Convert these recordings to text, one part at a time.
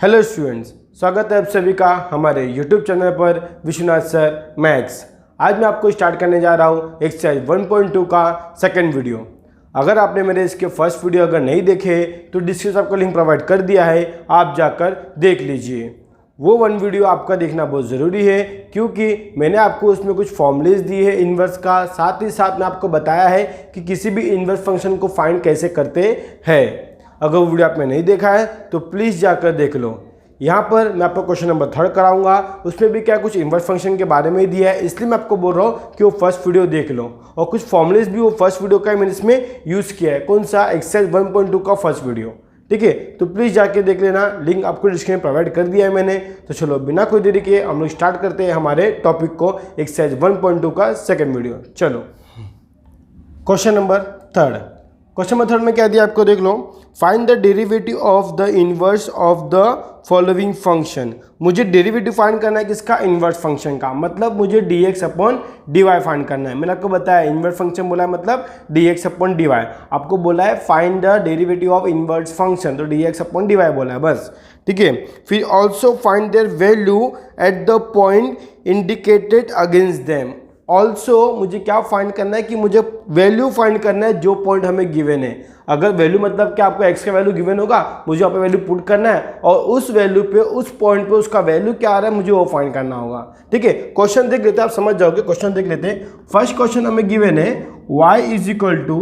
Hello students, स्वागत है आप सभी का हमारे यूट्यूब चैनल पर विश्वनाथ सर मैथ्स। आज मैं आपको स्टार्ट करने जा रहा हूँ एक्सरसाइज 1.2 का सेकंड वीडियो। अगर आपने मेरे इसके फर्स्ट वीडियो अगर नहीं देखे तो डिस्क्रिप्शन आपको लिंक प्रोवाइड कर दिया है, आप जाकर देख लीजिए। वो वन वीडियो आपका देखना बहुत ज़रूरी है क्योंकि मैंने आपको उसमें कुछ फॉर्मूलेज दिए हैं इन्वर्स का, साथ ही साथ मैं आपको बताया है कि किसी भी इन्वर्स फंक्शन को फाइंड कैसे करते हैं। अगर वो वीडियो आपने नहीं देखा है तो प्लीज़ जाकर देख लो। यहाँ पर मैं आपको क्वेश्चन नंबर 3 कराऊंगा, उसमें भी क्या कुछ इन्वर्स फंक्शन के बारे में दिया है, इसलिए मैं आपको बोल रहा हूँ कि वो फर्स्ट वीडियो देख लो। और कुछ फॉर्मूलेज भी वो फर्स्ट वीडियो का मैंने इसमें यूज़ किया है। कौन सा? एक्सरसाइज 1.2 का फर्स्ट वीडियो। ठीक है, तो प्लीज़ जाके देख लेना, लिंक आपको डिस्क्रिप्शन में प्रोवाइड कर दिया है मैंने। तो चलो बिना कोई देरी के हम लोग स्टार्ट करते हैं हमारे टॉपिक को, एक्सरसाइज 1.2 का सेकेंड वीडियो। चलो क्वेश्चन नंबर 3। क्वेश्चन नंबर 3 में क्या दिया आपको देख लो। Find the derivative of the inverse of the following function. मुझे डेरिवेटिव फाइंड करना है किसका? इनवर्स फंक्शन का। मतलब मुझे dx अपॉन dy फाइंड करना है। मैंने आपको बताया इनवर्स फंक्शन बोला है मतलब dx अपॉन dy। आपको बोला है find the derivative of inverse function, तो dx अपॉन dy बोला है बस। ठीक है, फिर also find their value at the point indicated against them. Also मुझे क्या फाइंड करना है कि मुझे वैल्यू फाइंड करना है जो पॉइंट हमें गिवन है। अगर वैल्यू मतलब क्या, आपको x का वैल्यू गिवन होगा, मुझे यहाँ पे वैल्यू पुट करना है और उस वैल्यू पे उस पॉइंट पे उसका वैल्यू क्या आ रहा है मुझे वो फाइंड करना होगा। ठीक है, क्वेश्चन देख लेते हैं, आप समझ जाओगे। क्वेश्चन देख लेते हैं। फर्स्ट क्वेश्चन हमें गिवन है y is equal to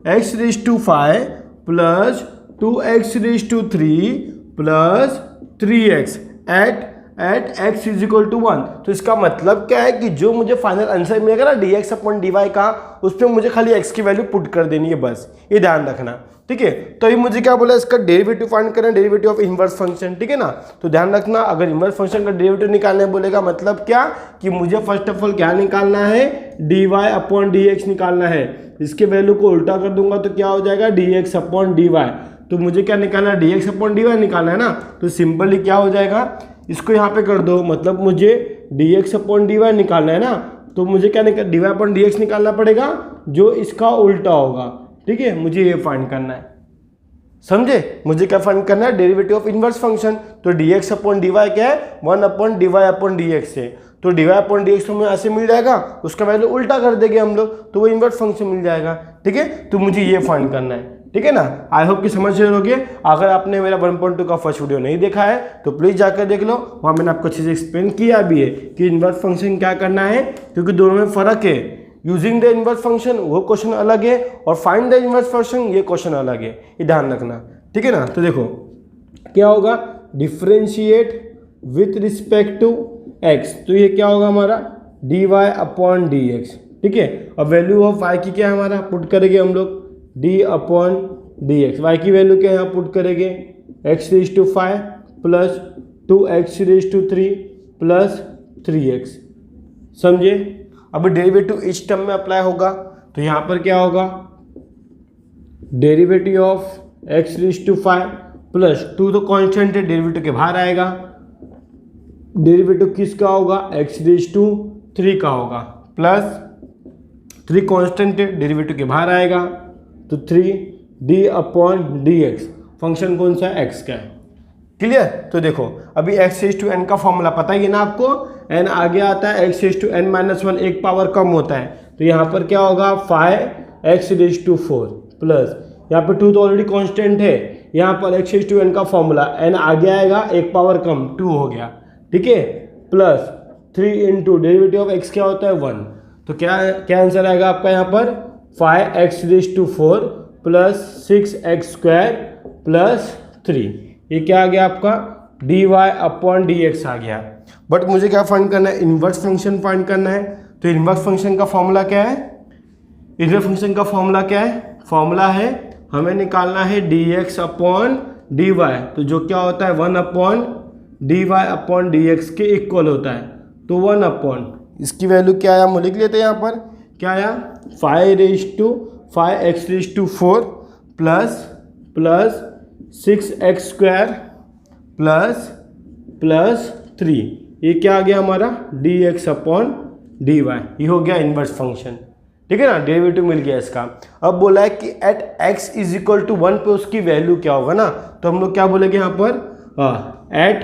x raise to 5 plus 2x raise to 3 plus 3x at x is equal to 1। तो इसका मतलब क्या है कि जो मुझे फाइनल आंसर मिलेगा ना dx अपॉन dy का, उस पर मुझे खाली x की वैल्यू पुट कर देनी है बस, ये ध्यान रखना। ठीक है, तो ये मुझे क्या बोला, इसका डेरिवेटिव फाइंड करना है, डेरिवेटिव ऑफ इनवर्स फंक्शन। ठीक है ना, तो ध्यान रखना, अगर इनवर्स फंक्शन का डेरिवेटिव निकालने बोलेगा मतलब क्या कि मुझे फर्स्ट ऑफ ऑल क्या निकालना है, dy अपॉन dx निकालना है। इसके वैल्यू को उल्टा कर दूंगा तो क्या हो जाएगा, dx अपॉन dy। तो मुझे क्या निकालना है, dx अपॉन dy निकालना है ना, तो सिंपली क्या हो जाएगा, इसको यहाँ पे कर दो, मतलब मुझे dx अपॉन dy निकालना है ना, तो मुझे क्या निकाल dy अपॉन dx निकालना पड़ेगा जो इसका उल्टा होगा। ठीक है, मुझे ये फाइंड करना है, समझे? मुझे क्या फाइंड करना है, डेरिवेटिव ऑफ इनवर्स फंक्शन। तो dx अपॉन dy क्या है, 1 अपॉन dy अपॉन dx है। तो dy अपॉन dx तो हमें ऐसे मिल जाएगा, उसका वैल्यू उल्टा कर देंगे हम लोग तो वो इनवर्स फंक्शन मिल जाएगा। ठीक है, तो मुझे ये फाइंड करना है। ठीक है ना, आई होप कि समझ रहे होगे। अगर आपने मेरा 1.2 का फर्स्ट वीडियो नहीं देखा है तो प्लीज़ जाकर देख लो, वहाँ मैंने आपको अच्छे से एक्सप्लेन किया भी है कि इनवर्स फंक्शन क्या करना है, क्योंकि दोनों में फ़र्क है। यूजिंग द इनवर्स फंक्शन वो क्वेश्चन अलग है और फाइंड द इनवर्स फंक्शन ये क्वेश्चन अलग है, ये ध्यान रखना। ठीक है ना, तो देखो क्या होगा, differentiate with respect to x, तो ये क्या होगा हमारा dy अपॉन dx। ठीक है, अब वैल्यू ऑफ y की क्या है हमारा, पुट करेंगे हम लोग d अपॉन dx। y की वैल्यू क्या है, यहाँ पुट करेंगे x raise to 5 plus 2x raise to 3 plus 3x। समझे? अब डेरिवेटिव इस टर्म में अप्लाई होगा तो यहाँ पर क्या होगा, derivative of x raise to 5 plus 2 तो कांस्टेंट है, डेरिवेटिव के बाहर आएगा। डेरिवेटिव किसका होगा, x रेज टू 3 का होगा, प्लस 3 कांस्टेंट है, डेरिवेटिव के बाहर आएगा तो 3d अपॉन dx। फंक्शन कौन सा है, x का है। क्लियर? तो देखो अभी x रेज टू n का फॉर्मूला पता ही है ना आपको, n आगे आता है, x raise to n minus 1 एक पावर कम होता है, तो यहाँ पर क्या होगा 5x रेज टू 4 प्लस यहाँ पर 2 तो ऑलरेडी कांस्टेंट है, यहाँ पर x रेज टू n का फॉर्मूला n आगे आएगा, एक पावर कम 2 हो गया। ठीक है, plus 3 into derivative of x क्या होता है 1। तो क्या आंसर आएगा आपका यहाँ पर 5x raise to 4 plus 6x square plus 3। ये क्या आ गया आपका dy अपॉन dx आ गया। बट मुझे क्या फाइंड करना है, इनवर्स फंक्शन फाइंड करना है। तो इनवर्स फंक्शन का फॉर्मूला क्या है, इनवर्स फंक्शन का फॉर्मूला क्या है, फॉर्मूला है हमें निकालना है dx अपॉन dy, तो जो क्या होता है 1 अपॉन dy अपॉन dx के इक्वल होता है। तो 1 अपॉन इसकी वैल्यू क्या आया, हम लिख लेते हैं यहाँ पर क्या आया, 5x raise to 4 plus 6x square plus 3। ये क्या आ गया हमारा dx अपॉन dy, ये हो गया इनवर्स फंक्शन। ठीक है ना, डेरिवेटिव मिल गया इसका। अब बोला है कि at x is equal to 1 पे उसकी वैल्यू क्या होगा ना, तो हम लोग क्या बोलेंगे यहाँ पर, at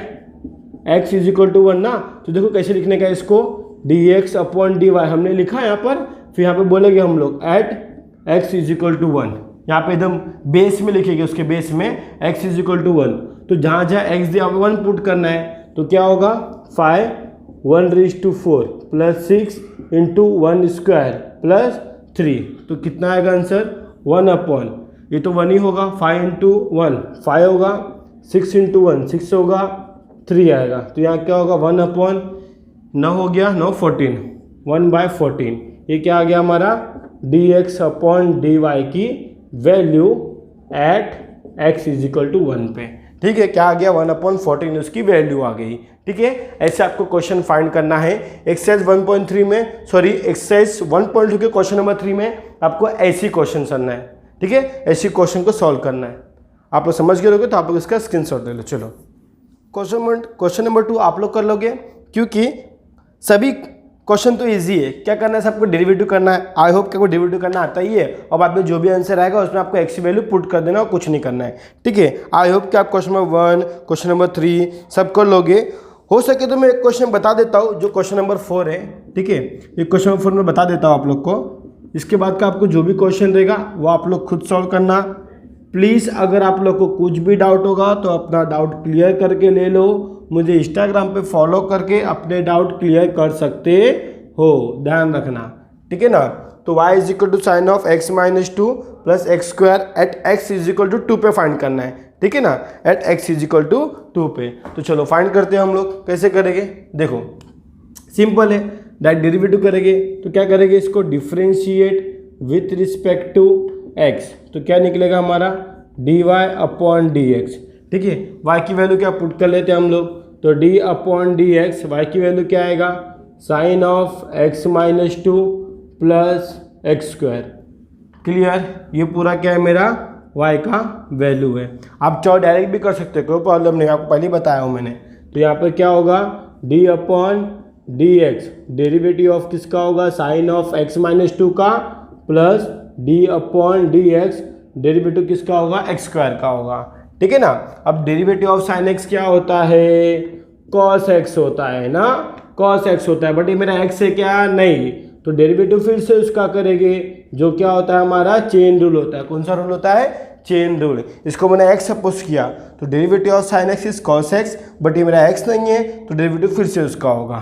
x is equal to 1 ना, तो देखो कैसे लिखने का इसको, dx अपॉन dy हमने लिखा यहाँ पर, फिर यहाँ पे बोलेंगे हम लोग at x is equal to 1, यहाँ पे एकदम बेस में लिखेंगे, उसके बेस में x इज इक्वल टू 1, तो जहाँ जहाँ x दिया 1 पुट करना है, तो क्या होगा 5 1/4 प्लस 6 इंटू 1 स्क्वायर प्लस 3, तो कितना आएगा आंसर 1 अपॉन, ये तो 1 ही होगा, 5 इंटू 1 5 होगा, 6 इंटू 1 6 होगा, 3 आएगा, तो यहाँ क्या होगा 1 अपॉन 9 हो गया 9 14 1/14, ये क्या आ गया हमारा dx अपॉन dy की value at x is equal to 1 पे। ठीक है, क्या आ गया 1/14 उसकी वैल्यू आ गई। ठीक है, ऐसे आपको क्वेश्चन फाइंड करना है। एक्सरसाइज 1.3 में एक्सरसाइज 1.2 के क्वेश्चन नंबर 3 में आपको ऐसी क्वेश्चन करना है। ठीक है, ऐसी क्वेश्चन को सॉल्व करना है। आप लोग समझ गए होगे तो आप लोग इसका स्क्रीनशॉट ले लो। चलो क्वेश्चन नंबर 2 आप लोग कर लोगे, क्योंकि सभी क्वेश्चन तो इजी है। क्या करना है, सबको डेरिवेटिव करना है। आई होप कि आपको डेरिवेटिव करना आता ही है, और बाद में जो भी आंसर आएगा उसमें आपको एक्स की वैल्यू पुट कर देना और कुछ नहीं करना है। ठीक है, आई होप कि आप क्वेश्चन नंबर 1 क्वेश्चन नंबर 3 सब कर लोगे। हो सके तो मैं एक क्वेश्चन बता देता हूँ जो क्वेश्चन नंबर 4 है। ठीक है, ये क्वेश्चन नंबर 4 में बता देता हूँ आप लोग को। इसके बाद का आपको जो भी क्वेश्चन रहेगा वो आप लोग खुद सॉल्व करना। प्लीज़ अगर आप लोग को कुछ भी डाउट होगा तो अपना डाउट क्लियर करके ले लो। मुझे इंस्टाग्राम पे फॉलो करके अपने डाउट क्लियर कर सकते हो, ध्यान रखना। ठीक है ना। तो y is equal to sine of x minus 2 plus x square at x is equal to 2 पे फाइंड करना है। ठीक है ना, at x is equal to 2 पे। तो चलो फाइंड करते हैं हम लोग। कैसे करेंगे देखो, सिंपल है, डायरेक्ट डेरिवेटिव करेंगे। तो क्या करेंगे, इसको differentiate with respect to x, तो क्या निकलेगा हमारा dy अपॉन dx। ठीक है, y की वैल्यू क्या पुट कर लेते हैं हम लोग, तो d अपॉन dx, y की वैल्यू क्या आएगा sine of x minus 2 plus x square. Clear, ये पूरा क्या है मेरा y का वैल्यू है। आप चाहो डायरेक्ट भी कर सकते हो, कोई प्रॉब्लम नहीं, आपको पहले ही बताया हूँ मैंने। तो यहाँ पर क्या होगा d upon dx, derivative of किसका होगा साइन ऑफ x माइनस 2 का, plus d upon dx, derivative किसका होगा एक्स स्क्वायर का होगा। ठीक है ना। अब डेरिवेटिव ऑफ साइन x क्या होता है, cos x होता है ना, cos x होता है, बट ये मेरा x है क्या नहीं, तो डेरिवेटिव फिर से उसका करेंगे, जो क्या होता है हमारा चेन रूल होता है। कौन सा रूल होता है, चेन रूल। इसको मैंने x सपोज किया, तो derivative of sine x is cos x, but ये मेरा x नहीं है, तो डेरिवेटिव फिर से उसका होगा,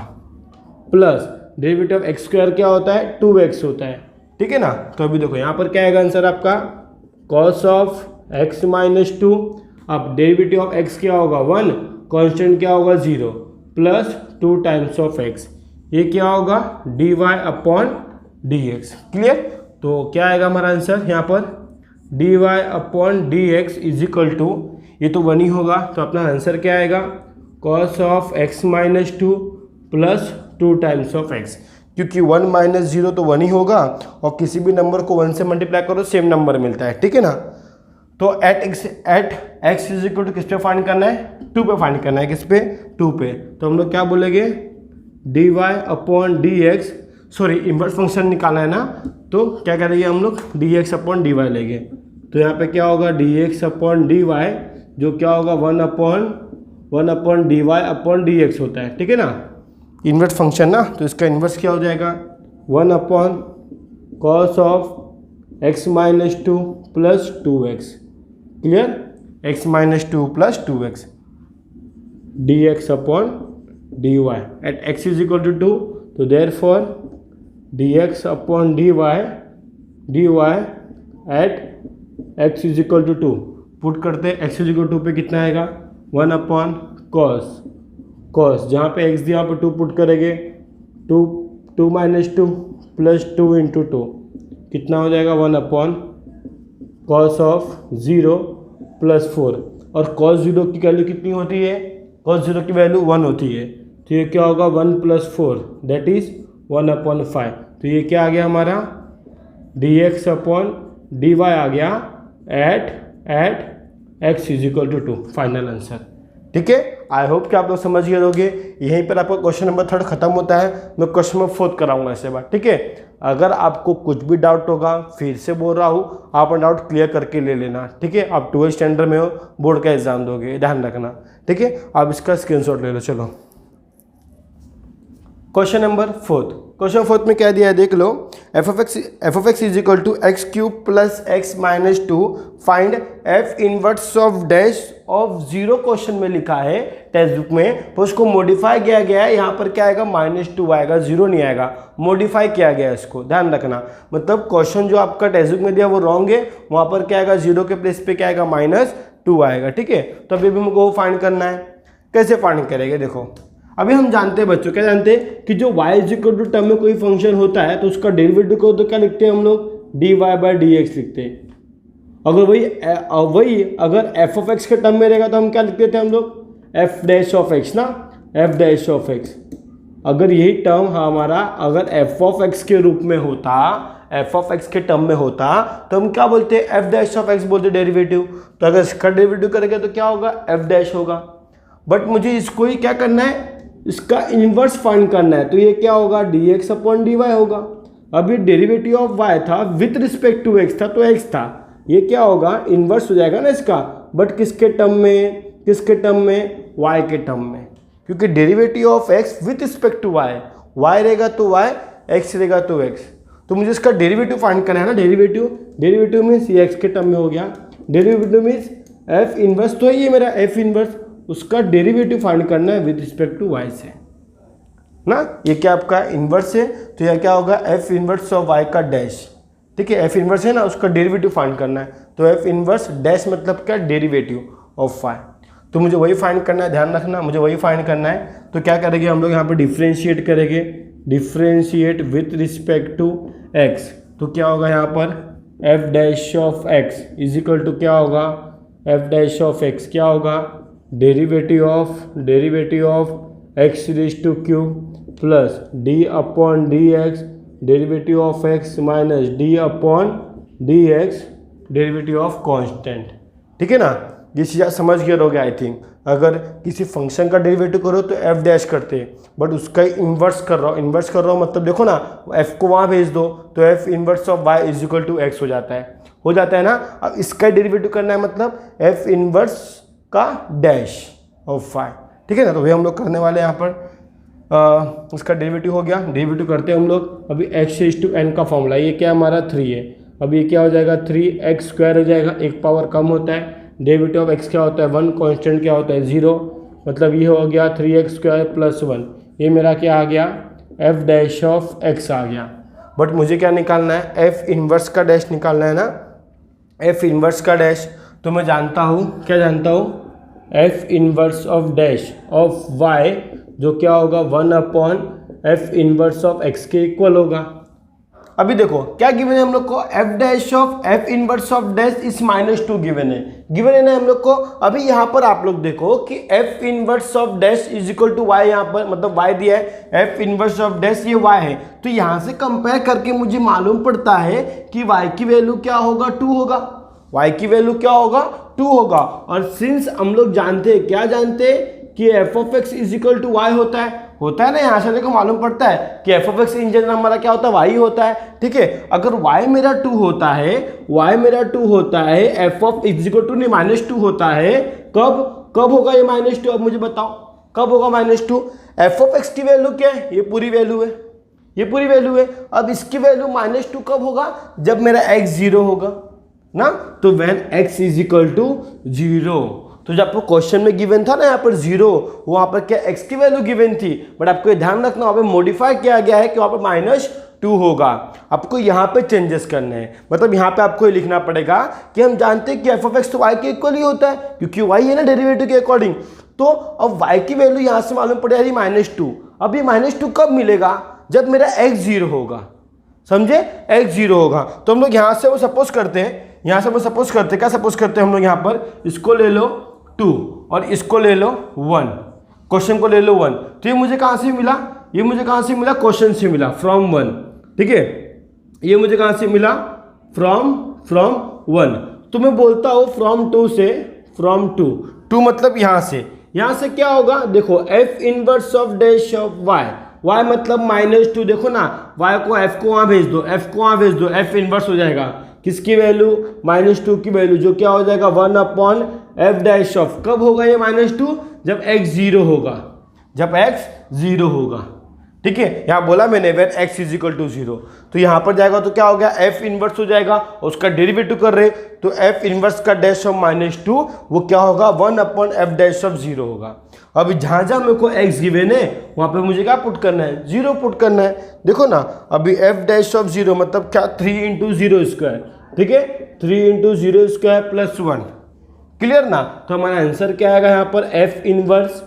plus derivative of x square क्या होता है 2x होता है। ठीक है ना। तो अभी देखो यहाँ पर क्या आएगा आंसर आपका cos ऑफ x माइनस 2, अब डेरिवेटिव ऑफ x क्या होगा 1, कांस्टेंट क्या होगा 0, प्लस 2 टाइम्स ऑफ x, ये क्या होगा dy अपॉन dx। क्लियर, तो क्या आएगा हमारा आंसर यहाँ पर dy upon dx is equal to, ये तो 1 ही होगा, तो अपना आंसर क्या आएगा cos of x minus 2 plus 2 times of x, क्योंकि 1 माइनस 0 तो 1 ही होगा, और किसी भी नंबर को 1 से मल्टीप्लाई करो सेम नंबर मिलता है। ठीक है ना। तो at x is equal to किस पे फाइंड करना है, 2 पे फाइंड करना है। किस पे, 2 पे। तो हम लोग क्या बोलेंगे dy upon dx, sorry inverse function निकालना है ना, तो क्या करेंगे हम लोग dx अपॉन dy लेंगे। तो यहाँ पे क्या होगा dx अपॉन dy, जो क्या होगा 1 अपॉन dy अपॉन dx होता है। ठीक है ना, इन्वर्स फंक्शन ना, तो इसका इन्वर्स क्या हो जाएगा 1 upon cos of x minus 2 plus 2x। Clear, x minus 2 plus 2x dx upon dy at x is equal to 2, तो therefore dx upon dy at x is equal to 2 put करते हैं, x is equal to 2 पे कितना आएगा 1 upon cos, जहाँ पे x दिया यहाँ पे 2 पुट करेंगे, 2 माइनस 2 प्लस 2 इंटू 2 कितना हो जाएगा 1 अपॉन कॉस ऑफ 0 प्लस 4, और कॉस 0 की वैल्यू कितनी होती है, कॉस 0 की वैल्यू 1 होती है, तो ये क्या होगा 1 प्लस 4 दैट इज 1 अपॉन 5। तो ये क्या आ गया हमारा dx अपॉन dy आ गया at x is equal to 2, final answer. ठीक है, आई होप कि आप लोग समझ गए होंगे। यहीं पर आपका क्वेश्चन नंबर 3 खत्म होता है। मैं क्वेश्चन नंबर 4 कराऊंगा इसके बाद, ठीक है। अगर आपको कुछ भी डाउट होगा, फिर से बोल रहा हूँ, आप अपना डाउट क्लियर करके ले लेना, ठीक है। आप 12th स्टैंडर्ड में हो, बोर्ड का एग्जाम दोगे, ध्यान रखना, ठीक है। आप इसका स्क्रीनशॉट ले लो। चलो क्वेश्चन नंबर 4। क्वेश्चन 4 में क्या दिया है देख लो। F of X is equal to X cube plus X minus 2, find F inverse of dash of 0 question में लिखा है टेक्स्ट बुक में, तो उसको मॉडिफाई किया गया है। यहाँ पर क्या आएगा, -2 आएगा, 0 नहीं आएगा, मॉडिफाई किया गया है इसको, ध्यान रखना। मतलब क्वेश्चन जो आपका टेक्स्ट बुक में दिया वो रॉन्ग है, वहाँ पर क्या आएगा, 0 के प्लेस पे क्या आएगा, -2 आएगा, ठीक है। तो अभी हमको फाइंड करना है। कैसे फाइंड करेंगे, देखो अभी हम जानते हैं बच्चों, क्या जानते हैं कि जो y is equal to term में कोई फंक्शन होता है तो उसका डेरिवेटिव को तो क्या लिखते हैं हम लोग, dy/dx लिखते हैं। अगर वही अगर f ऑफ x के टर्म में रहेगा तो हम क्या लिखते थे हम लोग, f डैश ऑफ x ना, f डैश ऑफ x। अगर यही टर्म हमारा अगर f ऑफ x के रूप में होता, f ऑफ x के टर्म में होता तो हम क्या बोलते हैं, f डैश ऑफ x बोलते डेरिवेटिव। तो अगर इसका डेरिवेटिव करेंगे तो क्या होगा, f डैश होगा। बट मुझे इसको ही क्या करना है, इसका इन्वर्स फाइंड करना है। तो ये क्या होगा, dx अपॉन dy होगा। अभी डेरिवेटिव ऑफ y था विथ रिस्पेक्ट टू x था, तो x था, ये क्या होगा, इन्वर्स हो जाएगा ना इसका। बट किसके टर्म में, किसके टर्म में, y के टर्म में, क्योंकि derivative of x with respect to y, y रहेगा तो y, x रहेगा तो x। तो मुझे इसका डेरिवेटिव फाइंड करना है ना, डेरिवेटिव मीन्स ये x के टर्म में हो गया, डेरिवेटिव मीन्स f इन्वर्स, तो ये मेरा f इन्वर्स, उसका डेरिवेटिव फाइंड करना है विद रिस्पेक्ट टू y से ना। ये क्या आपका इन्वर्स है, तो यह क्या होगा, f इन्वर्स ऑफ y का डैश, ठीक है। f इन्वर्स है ना, उसका डेरिवेटिव फाइंड करना है, तो f इन्वर्स डैश मतलब क्या, डेरिवेटिव ऑफ y। तो मुझे वही फाइंड करना है, ध्यान रखना, मुझे वही फाइंड करना है। तो क्या करेंगे हम लोग यहाँ पर, डिफ्रेंशिएट करेंगे, differentiate with respect to x। तो क्या होगा यहाँ पर, f dash of x is equal to क्या होगा, f डैश ऑफ x क्या होगा, derivative of x raise to cube plus d upon dx, derivative of x minus d upon dx, derivative of constant, ठीक है ना। ये चीज़ समझ गए रहोगे आई थिंक। अगर किसी फंक्शन का डेरिवेटिव करो तो f डैश करते हैं, बट उसका इन्वर्स कर रहा हूँ, मतलब देखो ना, f को वहाँ भेज दो तो f inverse of y is equal to x हो जाता है ना। अब इसका डेरिवेटिव करना है, मतलब f इन्वर्स का डैश ऑफ y, ठीक है ना। तो वही हम लोग करने वाले हैं यहाँ पर। इसका डेरिवेटिव हो गया, डेरिवेटिव करते हैं हम लोग। अभी x रेज टू n का फॉर्मूला, ये क्या हमारा 3 है, अभी ये क्या हो जाएगा, 3x² हो जाएगा, एक पावर कम होता है। डेरिवेटिव ऑफ x क्या होता है, 1, कांस्टेंट क्या होता है, 0, मतलब ये हो गया 3x² प्लस 1। ये मेरा क्या आ गया, f डैश ऑफ x आ गया। बट मुझे क्या निकालना है, f इन्वर्स का डैश निकालना है ना, f इन्वर्स का डैश। तो मैं जानता हूँ, क्या जानता हूँ, f inverse of dash of y जो क्या होगा, 1 upon f inverse of x के इक्वल होगा। अभी देखो क्या गिवन है हम लोग को, f dash of f inverse of dash इस -2 गिवन है ना हम लोग को। अभी यहाँ पर आप लोग देखो कि f inverse of dash is equal to y, यहाँ पर मतलब y दिया है, f इन्वर्स ऑफ डैश ये y है। तो यहाँ से कंपेयर करके मुझे मालूम पड़ता है कि y की वैल्यू क्या होगा, 2 होगा, y की वैल्यू क्या होगा, 2 होगा। और सिंस हम लोग जानते हैं, क्या जानते हैं कि f of x is equal to y होता है ना। यहाँ से देखो मालूम पड़ता है कि f of x in general हमारा क्या होता है, y होता है, ठीक है। अगर y मेरा 2 होता है, f of is equal to -2 होता है, कब होगा ये -2, अब मुझे बताओ कब होगा -2। f ऑफ x की वैल्यू क्या है, ये पूरी वैल्यू है, अब इसकी वैल्यू -2 कब होगा, जब मेरा x 0 होगा ना। तो when x is equal to 0, तो जब आपको क्वेश्चन में गिवन था ना यहाँ पर 0, वहां पर क्या x की वैल्यू गिवन थी, बट आपको ये ध्यान रखना वहां पे मॉडिफाई किया गया है कि वहां पर -2 होगा। आपको यहाँ पे चेंजेस करने हैं, मतलब यहाँ पे आपको ये लिखना पड़ेगा कि हम जानते हैं कि f ऑफ x तो y के इक्वल ही होता है, क्योंकि y है ना डेरिवेटिव के अकॉर्डिंग। तो अब y की वैल्यू यहाँ से मालूम पड़ रही है -2। अब ये -2 कब मिलेगा, जब मेरा x 0 होगा, समझे, x 0 होगा। तो हम लोग यहाँ से वो सपोज करते हैं, क्या सपोज करते हैं हम लोग यहाँ पर, इसको ले लो 2 और इसको ले लो 1, क्वेश्चन को ले लो 1। तो ये मुझे कहाँ से मिला, क्वेश्चन से मिला, फ्रॉम 1, ठीक है। ये मुझे कहाँ से मिला, फ्रॉम 1। तो मैं बोलता हूँ फ्रॉम 2 से, फ्रॉम 2 मतलब यहाँ से, यहाँ से क्या होगा, देखो f inverse of dash of y, y मतलब -2, देखो ना वाई को एफ को वहाँ भेज दो, एफ को वहाँ भेज दो, एफ इनवर्स हो जाएगा किसकी वैल्यू, -2 की वैल्यू, जो क्या हो जाएगा 1/f डैश ऑफ, कब होगा ये -2, जब x 0 होगा, जब x 0 होगा। ठीक है, यहाँ बोला मैंने when x is equal to 0, तो यहाँ पर जाएगा तो क्या हो गया, f इनवर्स हो जाएगा, उसका डेरिवेटिव कर रहे तो f इनवर्स का डैश ऑफ -2 वो क्या होगा 1/f डैश ऑफ 0 होगा। अभी जहाँ जहाँ मेरे को x गिवन है वहाँ पे मुझे क्या पुट करना है, 0 पुट करना है। देखो ना अभी f डैश ऑफ 0 मतलब क्या 3 × 0 स्क्वायर, ठीक है 3 × 0 स्क्वायर प्लस 1, क्लियर ना। तो हमारा आंसर क्या आएगा यहाँ पर f इनवर्स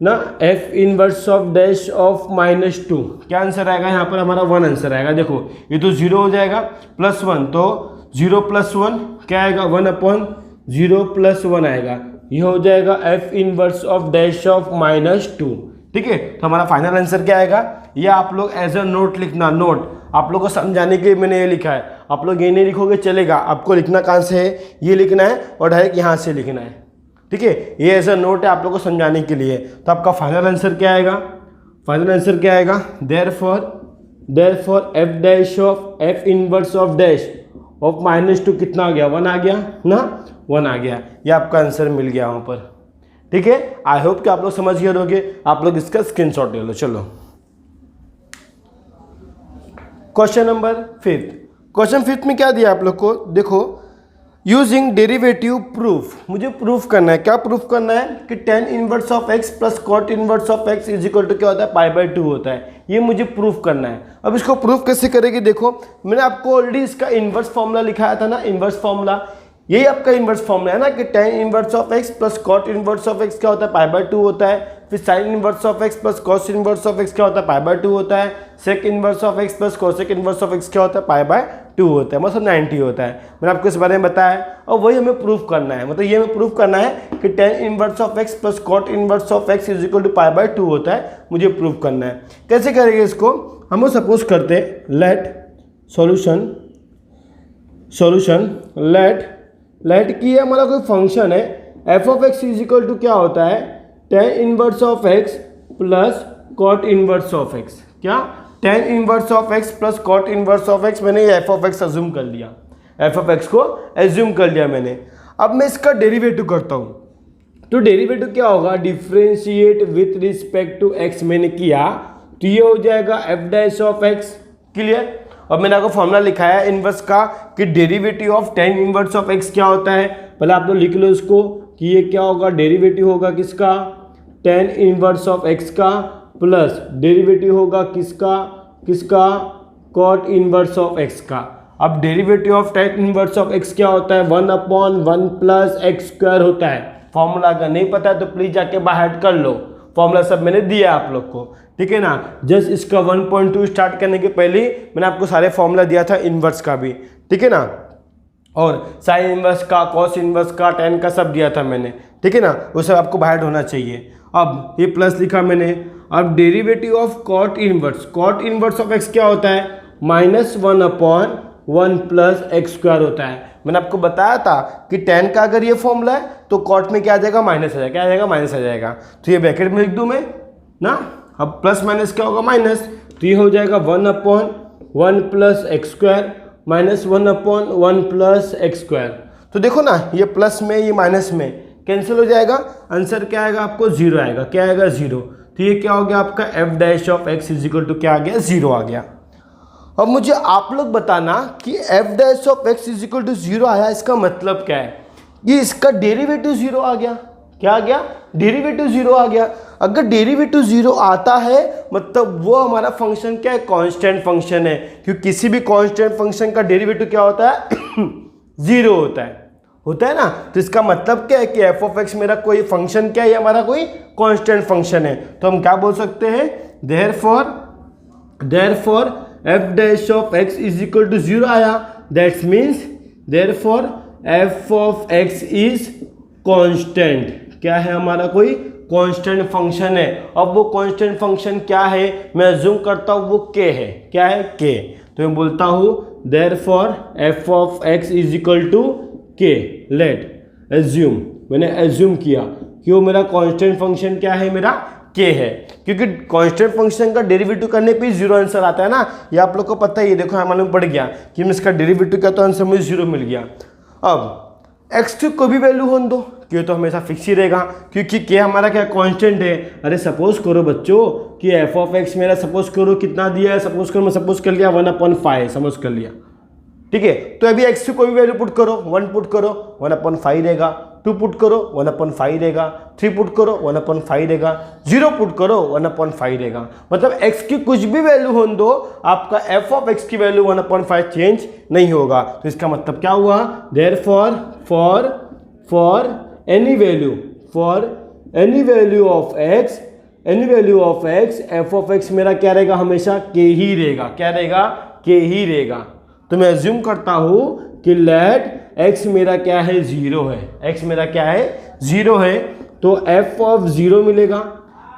ना, f inverse of dash of -2, क्या आंसर आएगा यहाँ पर हमारा 1 आंसर आएगा। देखो ये तो 0 हो जाएगा प्लस 1, तो 0 + 1 क्या आएगा 1/0 + 1 आएगा, ये हो जाएगा f inverse of dash of -2। ठीक है, तो हमारा फाइनल आंसर क्या आएगा, ये आप लोग एज अ नोट लिखना, नोट आप लोग को समझाने के लिए मैंने ये लिखा है, आप लोग ये नहीं लिखोगे चलेगा, आपको लिखना कहाँ से है, ये लिखना है और डायरेक्ट यहाँ से लिखना है। ठीक है, ये एज अ नोट है आप लोग को समझाने के लिए। तो आपका फाइनल आंसर क्या आएगा, फाइनल आंसर क्या आएगा, therefore f dash of f inverse of dash of -2 कितना आ गया, 1 आ गया ना, 1 आ गया, ये आपका आंसर मिल गया वहाँ पर। ठीक है, आई होप कि आप लोग समझ गए होंगे, आप लोग इसका स्क्रीनशॉट ले लो। चलो क्वेश्चन नंबर 5, क्वेश्चन 5 में क्या दिया आप लोग को, देखो यूजिंग डेरिवेटिव प्रूफ, मुझे प्रूफ करना है, क्या प्रूफ करना है कि tan inverse of x plus cot inverse of x is equal to क्या होता है, π/2 होता है, ये मुझे प्रूफ करना है। अब इसको प्रूफ कैसे करेंगे, देखो मैंने आपको ऑलरेडी इसका इन्वर्स फॉर्मूला लिखाया था ना, इन्वर्स फॉर्मूला, यही आपका इन्वर्स फॉर्मूला है ना कि tan inverse of x plus cot inverse of x क्या होता है, π/2 होता है, फिर sin inverse of x plus cos inverse of x क्या होता है, π/2 होता है, sec inverse of x plus cosec inverse of x क्या होता है, π/2 होता है, मतलब 90 होता है। मैंने आपको इस बारे में बताया और वही हमें प्रूफ करना है, मतलब ये हमें प्रूफ करना है कि tan inverse of x plus cot inverse of x is equal to π/2 होता है, मुझे प्रूफ करना है। कैसे करेंगे इसको, हम सपोज करते हैं लेट सॉल्यूशन लेट की हमारा कोई फंक्शन है f of x is equal to क्या होता है, tan inverse of x plus cot inverse of x, क्या tan inverse of x plus cot inverse of x, मैंने ये f ऑफ x अज्यूम कर लिया, f ऑफ x को assume कर लिया मैंने। अब मैं इसका डेरिवेटिव करता हूँ, तो डेरिवेटिव क्या होगा, differentiate with respect to x मैंने किया तो ये हो जाएगा f dash of x, clear. और मैंने आपको फॉर्मूला लिखा है इनवर्स का कि derivative of tan inverse of x क्या होता है, पहले आप लोग लिख लो इसको कि ये क्या होगा, डेरिवेटिव होगा किसका, tan इनवर्स ऑफ x का प्लस डेरिवेटिव होगा किसका cot इनवर्स ऑफ x का। अब derivative of tan inverse of x क्या होता है, 1/1 प्लस x² होता है। फॉर्मूला अगर नहीं पता है तो प्लीज जाके बाहर कर लो, फॉर्मूला सब मैंने दिया आप लोग को, ठीक है ना। जस्ट इसका 1.2 स्टार्ट करने के पहले मैंने आपको सारे फॉर्मूला दिया था इनवर्स का भी, ठीक है ना, और साइन इनवर्स का, कॉस इनवर्स का, tan का सब दिया था मैंने, ठीक है ना, वो सब आपको बाहर होना चाहिए। अब ये प्लस लिखा मैंने, अब derivative of cot inverse of x क्या होता है, -1/1 प्लस x² होता है। मैंने आपको बताया था कि tan का अगर ये फॉर्मूला है तो cot में क्या आ जाएगा, माइनस आ जाएगा, क्या आ जाएगा, माइनस आ जाएगा। तो ये ब्रैकेट में लिख दूं मैं ना, अब प्लस माइनस क्या होगा, माइनस, तो ये हो जाएगा 1/1 plus x² minus 1/1 plus x²। तो देखो ना ये प्लस में ये माइनस में कैंसिल हो जाएगा, आंसर क्या आएगा आपको, 0 आएगा, क्या आएगा, 0। तो ये क्या हो गया आपका f dash of x is equal to क्या आ गया, 0 आ गया। अब मुझे आप लोग बताना कि f dash of x is equal to 0 आया, इसका मतलब क्या है, ये इसका डेरिवेटिव 0 आ गया, क्या आ गया, डेरिवेटिव 0 आ गया। अगर डेरिवेटिव 0 आता है मतलब वो हमारा फंक्शन क्या है, कांस्टेंट फंक्शन है, क्योंकि किसी भी कांस्टेंट फंक्शन का डेरिवेटिव क्या होता है 0 होता है ना। तो इसका मतलब क्या है कि f ऑफ x मेरा कोई फंक्शन क्या है, हमारा कोई कांस्टेंट फंक्शन है। तो हम क्या बोल सकते हैं, therefore f dash of x is equal to 0 आया, that's means therefore f of x is constant, क्या है हमारा कोई कांस्टेंट फंक्शन है। अब वो कांस्टेंट फंक्शन क्या है, मैं अज्यूम करता हूँ वो k है, क्या है, k। तो मैं बोलता हूँ therefore f of x is equal to k, let assume, मैंने एज्यूम किया कि वो मेरा कांस्टेंट फंक्शन क्या है, मेरा k है, क्योंकि कांस्टेंट फंक्शन का डेरिवेटिव करने पे 0 आंसर आता है ना, ये आप लोग को पता ही है। देखो हमारे में पड़ गया कि मैं इसका डेरिवेटिव किया तो आंसर मुझे 0 मिल गया। अब x की कोई भी वैल्यू होने दो, q तो हमेशा फिक्स ही रहेगा क्योंकि k हमारा क्या कांस्टेंट है। अरे सपोज करो बच्चों कि f ऑफ x मेरा सपोज करो कितना दिया है, सपोज करो मैं सपोज कर लिया 1/5 समझ कर लिया, ठीक है। तो अभी x की कोई भी वैल्यू पुट करो, 1 पुट करो 1/5 रहेगा, 2 पुट करो 1/5 रहेगा, 3 पुट करो 1/5 रहेगा, 0 पुट करो 1/5 रहेगा। मतलब x की कुछ भी वैल्यू होने दो, आपका f ऑफ x की वैल्यू 1/5 चेंज नहीं होगा। तो इसका मतलब क्या हुआ, therefore for any value of x f of x मेरा क्या रहेगा, हमेशा k ही रहेगा। क्या रहेगा, k ही रहेगा। तो मैं अज्यूम करता हूं कि लेट x मेरा क्या है, 0 है, x मेरा क्या है 0 है, तो f ऑफ 0 मिलेगा।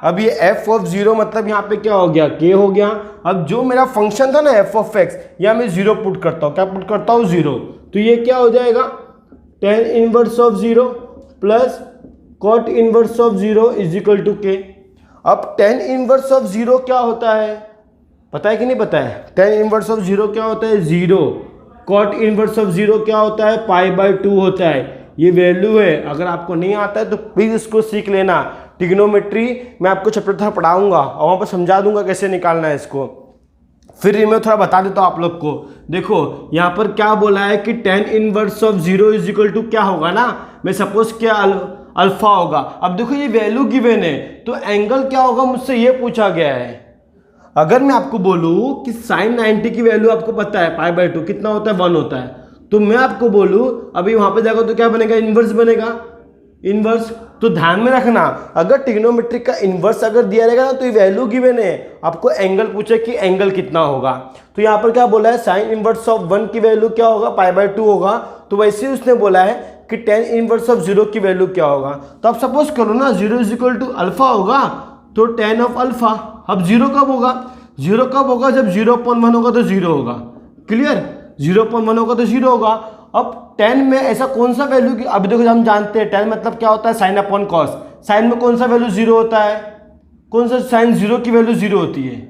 अब ये f ऑफ 0 मतलब यहाँ पे क्या हो गया, k हो गया। अब जो मेरा फंक्शन था ना f ऑफ x, यहाँ मैं 0 पुट करता हूँ, क्या पुट करता हूँ 0, तो ये क्या हो जाएगा tan inverse of 0 plus cot inverse of 0 is equal to k। अब tan इनवर्स ऑफ 0 क्या होता है, पता है कि नहीं पता है, tan इनवर्स ऑफ 0 क्या होता है 0, cot इनवर्स ऑफ 0 क्या होता है π/2 होता है। ये वैल्यू है, अगर आपको नहीं आता है तो प्लीज इसको सीख लेना। ट्रिग्नोमेट्री मैं आपको चैप्टर था पढ़ाऊंगा और वहाँ पर समझा दूंगा कैसे निकालना है इसको। फिर मैं थोड़ा बता देता हूँ आप लोग को। देखो यहाँ पर क्या बोला है कि tan inverse of 0 is equal to क्या होगा ना, मैं सपोज क्या अल्फा होगा। अब देखो ये वैल्यू गिवन है तो एंगल क्या होगा, मुझसे ये पूछा गया है। अगर मैं आपको बोलूं कि sin 90 की वैल्यू आपको पता है π/2 कितना होता है, 1 होता है, तो मैं आपको बोलूं अभी वहां पे जाकर तो क्या बनेगा, इनवर्स बनेगा, इनवर्स। तो ध्यान में रखना, अगर ट्रिग्नोमेट्रिक का इनवर्स अगर दिया रहेगा ना तो ये वैल्यू गिवन है, आपको एंगल पूछे कि एंगल कितना होगा। तो यहाँ पर क्या बोला है, sin इनवर्स ऑफ 1 की वैल्यू क्या होगा, π/2 होगा। तो वैसे ही उसने बोला है कि tan इनवर्स ऑफ 0 की वैल्यू क्या होगा। तो आप सपोज करो ना 0 इज इक्वल टू अल्फा होगा, तो tan ऑफ अल्फा। अब 0 कब होगा, 0 कब होगा, जब 0.1 होगा तो 0 होगा, क्लियर, 0.1 होगा तो 0 होगा। अब tan में ऐसा कौन सा वैल्यू की, अभी देखो हम जानते हैं tan मतलब क्या होता है sin अपॉन कॉस। साइन में कौन सा वैल्यू 0 होता है, कौन सा sin 0 की वैल्यू 0 होती है,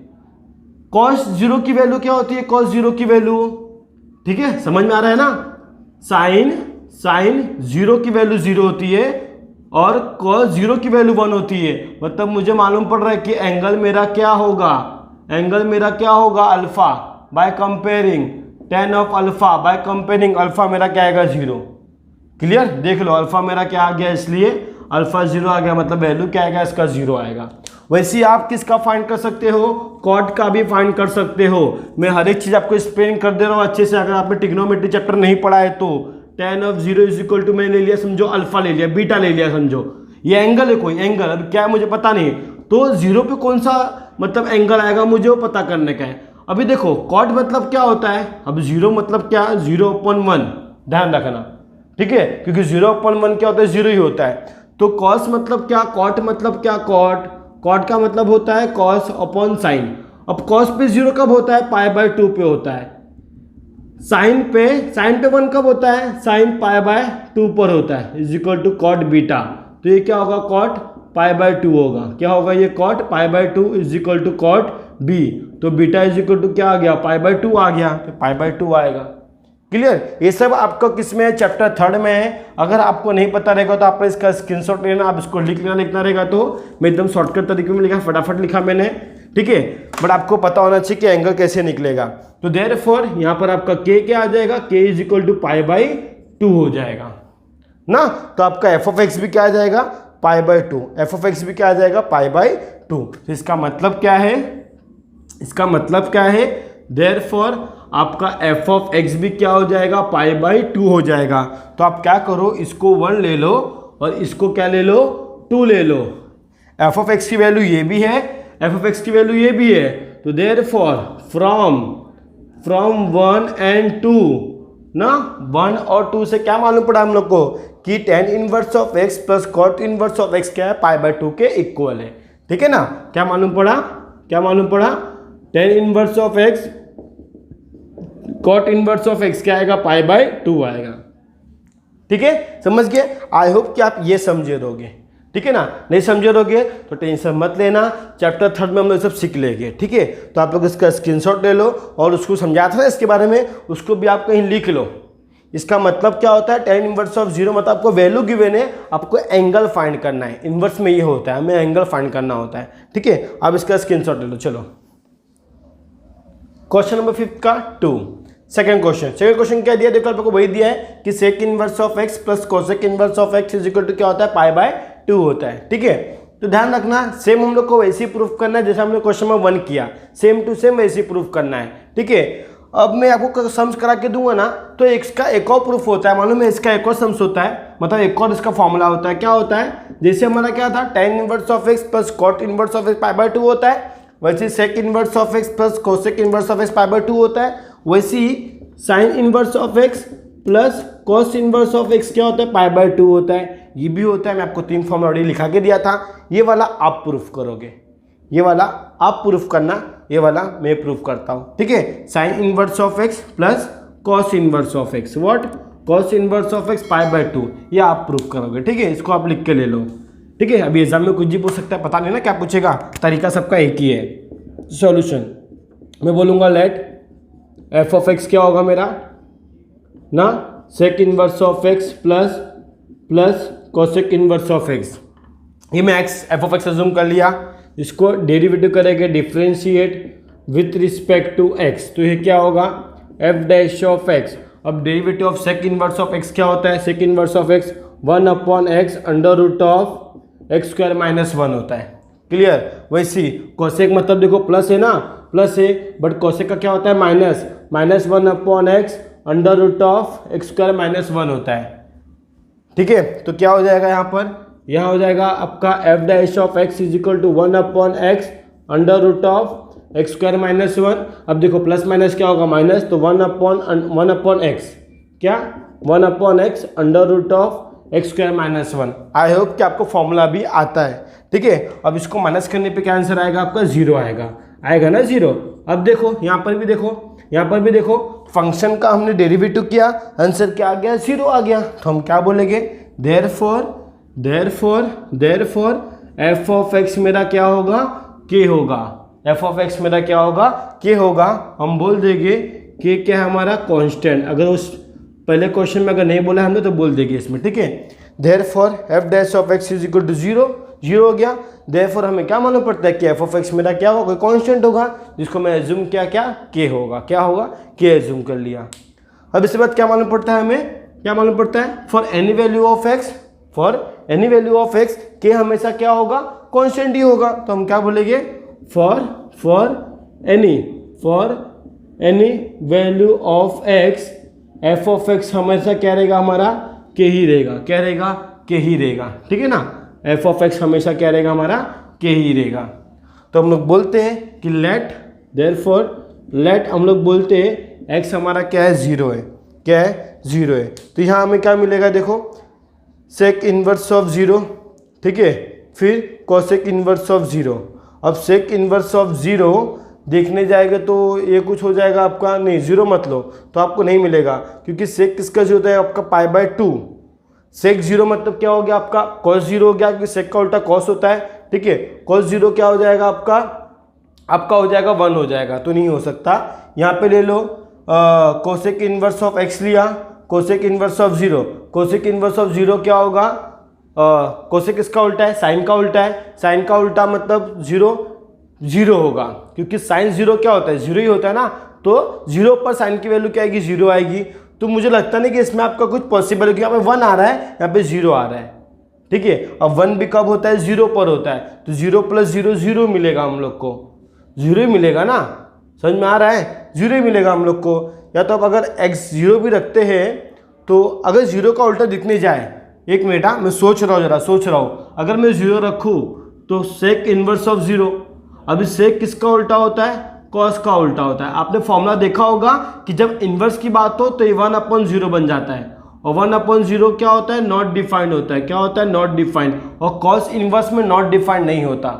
cos 0 की वैल्यू क्या होती है, cos 0 की वैल्यू, ठीक है समझ में आ रहा है ना। साइन 0 की वैल्यू 0 होती है और cos 0 की वैल्यू 1 होती है। मतलब मुझे मालूम पड़ रहा है कि एंगल मेरा क्या होगा, एंगल मेरा क्या होगा alpha, by comparing tan of alpha by comparing alpha मेरा क्या आएगा 0। क्लियर, देख लो अल्फा मेरा क्या आ गया, इसलिए अल्फा 0 आ गया, मतलब वैल्यू क्या आएगा, इसका 0 आएगा। वैसे ही आप किसका फाइंड कर सकते हो, कॉट का भी फाइंड कर सकते हो। मैं हर एक चीज आपको एक्सप्लेन कर दे रहा हूँ अच्छे से। अगर आपने ट्रिग्नोमेट्री चैप्टर नहीं पढ़ा है तो tan of 0 is equal to मैंने ले लिया, समझो अल्फा ले लिया, बीटा ले लिया, समझो ये एंगल है, कोई एंगल, अब क्या है मुझे पता नहीं, तो 0 पे कौन सा मतलब एंगल आएगा मुझे वो पता करने का है। अभी देखो कॉट मतलब क्या होता है, अब 0 मतलब क्या, 0/1, ध्यान रखना, ठीक है, क्योंकि 0/1 क्या होता है, 0 ही होता है। तो कॉस मतलब क्या, कॉट मतलब क्या, कॉट का मतलब होता है कॉस अपॉन साइन। अब कॉस पे 0 कब होता है, π/2 पे होता है। साइन पे 1 कब होता है, साइन π/2 पर होता है, is equal to cot beta. तो ये क्या होगा, कॉट π/2 होगा, क्या होगा ये, cot π/2 is equal to cot B. तो बीटा इज इक्वल टू क्या आ गया, π/2 आ गया, तो π/2 आएगा। क्लियर, ये सब आपको किस में है, चैप्टर 3 में है। अगर आपको नहीं पता रहेगा तो आप इसका स्क्रीनशॉट लेना, आप इसको लिखना रहेगा। तो मैं एकदम शॉर्टकट तरीके में लिखा, फटाफट लिखा मैंने, ठीक है, बट आपको पता होना चाहिए कि एंगल कैसे निकलेगा। तो देयरफॉर यहाँ पर आपका k क्या आ जाएगा, k इज इक्वल टू π/2 हो जाएगा ना। तो आपका f ऑफ x भी क्या आ जाएगा, π/2, f ऑफ x भी क्या आ जाएगा, π/2। तो इसका मतलब क्या है, इसका मतलब क्या है, देयरफॉर आपका f ऑफ x भी क्या हो जाएगा, π/2 हो जाएगा। तो आप क्या करो, इसको 1 ले लो और इसको क्या ले लो, 2 ले लो। f ऑफ x की वैल्यू ये भी है, f ऑफ x की वैल्यू ये भी है। तो देयरफॉर फ्रॉम 1 and 2 ना, 1 और 2 से क्या मालूम पड़ा हम लोग को कि tan inverse of x plus cot inverse of x क्या है, π/2 के इक्वल है, ठीक है ना। क्या मालूम पड़ा, क्या मालूम पड़ा, tan inverse of x cot inverse of x क्या आएगा, π/2 आएगा, ठीक है, समझ गए। आई होप कि आप ये समझे रहोगे, ठीक है ना। नहीं समझोगे तो टेंशन मत लेना, चैप्टर 3 में हम लोग सब सीख लेंगे। ठीक है, तो आप लोग इसका स्क्रीनशॉट ले लो और उसको समझा था इसके बारे में, उसको भी आप कहीं लिख लो। इसका मतलब क्या होता है, tan इनवर्स ऑफ 0 मतलब आपको वैल्यू गिवन है, आपको एंगल फाइंड करना है। इनवर्स में ये होता है, हमें एंगल फाइंड करना होता है। ठीक है, आप इसका स्क्रीनशॉट ले लो। चलो क्वेश्चन नंबर 5 का 2 सेकंड क्वेश्चन क्या दिया, देखो आपको वही दिया है कि sec inverse of x plus cosec inverse of x is equal to क्या होता है, π/2 होता है। ठीक है, तो ध्यान रखना सेम हम लोग को वैसे ही प्रूफ करना है जैसे हमने क्वेश्चन नंबर 1 किया, सेम टू सेम वैसे ही प्रूफ करना है। ठीक है, अब मैं आपको सम्स करा के दूंगा ना, तो x का एक और प्रूफ होता है, मालूम है इसका एक और सम्स होता है, मतलब एक और इसका फॉर्मूला होता है। क्या होता है, जैसे हमारा क्या था tan inverse of x plus cot inverse of x π/2 होता है, वैसे sec inverse of x plus cosec inverse of x π/2 होता है, वैसे ही sine inverse of x plus cos inverse of x क्या होता है, π/2 होता है। ये भी होता है, मैं आपको 3 फॉर्मूला ऑलरेडी लिखा के दिया था, ये वाला आप प्रूफ करोगे, ये वाला आप प्रूफ करना, ये वाला मैं प्रूफ करता हूँ। ठीक है, sine inverse of x plus cos inverse of x, what, cos inverse of x π/2, ये आप प्रूफ करोगे। ठीक है, इसको आप लिख के ले लो। ठीक है, अभी एग्जाम में कुछ भी पूछ सकता है, पता नहीं ना क्या पूछेगा, तरीका सबका एक ही है। सॉल्यूशन मैं बोलूँगा लेट f ऑफ x क्या होगा मेरा ना, sec inverse of x plus cosec inverse of x, ये मैं x f of x assume कर लिया, इसको डेरिवेटिव करेंगे differentiate with respect to x, तो ये क्या होगा f डैश ऑफ x। अब derivative of sec inverse of x क्या होता है, sec inverse of x 1/x under root of x square minus 1 होता है। क्लियर, वैसी कोसेक मतलब देखो प्लस है ना, प्लस है, बट कोसेक का क्या होता है minus, -1/x under root of x square minus 1 होता है। ठीक है, तो क्या हो जाएगा यहाँ पर, यहाँ हो जाएगा आपका f dash of x is equal to 1/x under root of x square minus 1। अब देखो प्लस माइनस क्या होगा माइनस, तो 1/x क्या 1/x under root of x square minus 1। I hope कि आपको फॉर्मूला भी आता है। ठीक है, अब इसको माइनस करने पे क्या आंसर आएगा आपका, 0 आएगा ना 0। अब देखो यहाँ पर भी देखो, यहाँ पर भी देखो, फंक्शन का हमने डेरिवेटिव किया, आंसर क्या आ गया, 0 आ गया। तो हम क्या बोलेंगे, देयरफॉर f ऑफ x मेरा क्या होगा, k होगा, f ऑफ x मेरा क्या होगा, k होगा। हम बोल देंगे k क्या है हमारा कांस्टेंट, अगर उस पहले क्वेश्चन में अगर नहीं बोला हमने तो बोल देंगे इसमें। ठीक है, therefore f dash of x is equal to 0 हो गया। देयरफॉर हमें क्या मालूम पड़ता है कि f ऑफ x मेरा क्या होगा, कोई कांस्टेंट होगा, जिसको मैं एज्यूम किया क्या k होगा, क्या होगा k एज्यूम कर लिया। अब इसके बाद क्या मालूम पड़ता है हमें, क्या मालूम पड़ता है, for any value of x k हमेशा क्या होगा, कांस्टेंट ही होगा। तो हम क्या बोलेंगे, for any value of x f of x हमेशा क्या रहेगा हमारा, k ही रहेगा, क्या रहेगा, k ही रहेगा। ठीक है ना, f ऑफ x हमेशा क्या रहेगा हमारा, k ही रहेगा। तो हम लोग बोलते हैं कि लेट हम लोग बोलते हैं x हमारा क्या है, 0 है, क्या है 0 है। तो यहाँ हमें क्या मिलेगा, देखो सेक इनवर्स ऑफ 0, ठीक है, फिर कोसेक इनवर्स ऑफ 0। अब सेक इनवर्स ऑफ 0 देखने जाएगा तो ये कुछ हो जाएगा आपका, नहीं 0 मत लो तो आपको नहीं मिलेगा, क्योंकि सेक किसका जो होता है आपका π/2। सेक 0 मतलब क्या हो गया आपका, cos 0 हो गया, क्योंकि सेक का उल्टा cos होता है। ठीक है, cos 0 क्या हो जाएगा आपका हो जाएगा 1 हो जाएगा, तो नहीं हो सकता। यहाँ पे ले लो कोसेक इनवर्स ऑफ x लिया, cosec inverse of 0, cosec inverse of 0 क्या होगा, कोसेक किसका उल्टा है, साइन का उल्टा है, साइन का उल्टा मतलब 0 होगा, क्योंकि साइन 0 क्या होता है, 0 ही होता है ना, तो 0 पर साइन की वैल्यू क्या आएगी, 0 आएगी। तो मुझे लगता नहीं कि इसमें आपका कुछ पॉसिबल है, क्योंकि यहाँ पे 1 आ रहा है, यहाँ पे 0 आ रहा है। ठीक है, अब 1 भी कब होता है, 0 पर होता है, तो 0 + 0 0 मिलेगा हम लोग को, 0 ही मिलेगा ना, समझ में आ रहा है, 0 ही मिलेगा हम लोग को। या तो अब अगर x 0 भी रखते हैं, तो अगर 0 का उल्टा दिखने जाए, एक मिनट मैं सोच रहा हूँ, अगर मैं 0 रखूँ तो सेक इनवर्स ऑफ 0, अभी सेक किसका उल्टा होता है, कॉस का उल्टा होता है। आपने फॉर्मूला देखा होगा कि जब इन्वर्स की बात हो तो ये 1/0 बन जाता है, और 1/0 क्या होता है, नॉट डिफाइंड होता है, क्या होता है, नॉट डिफाइंड। और कॉस इन्वर्स में नॉट डिफाइंड नहीं होता,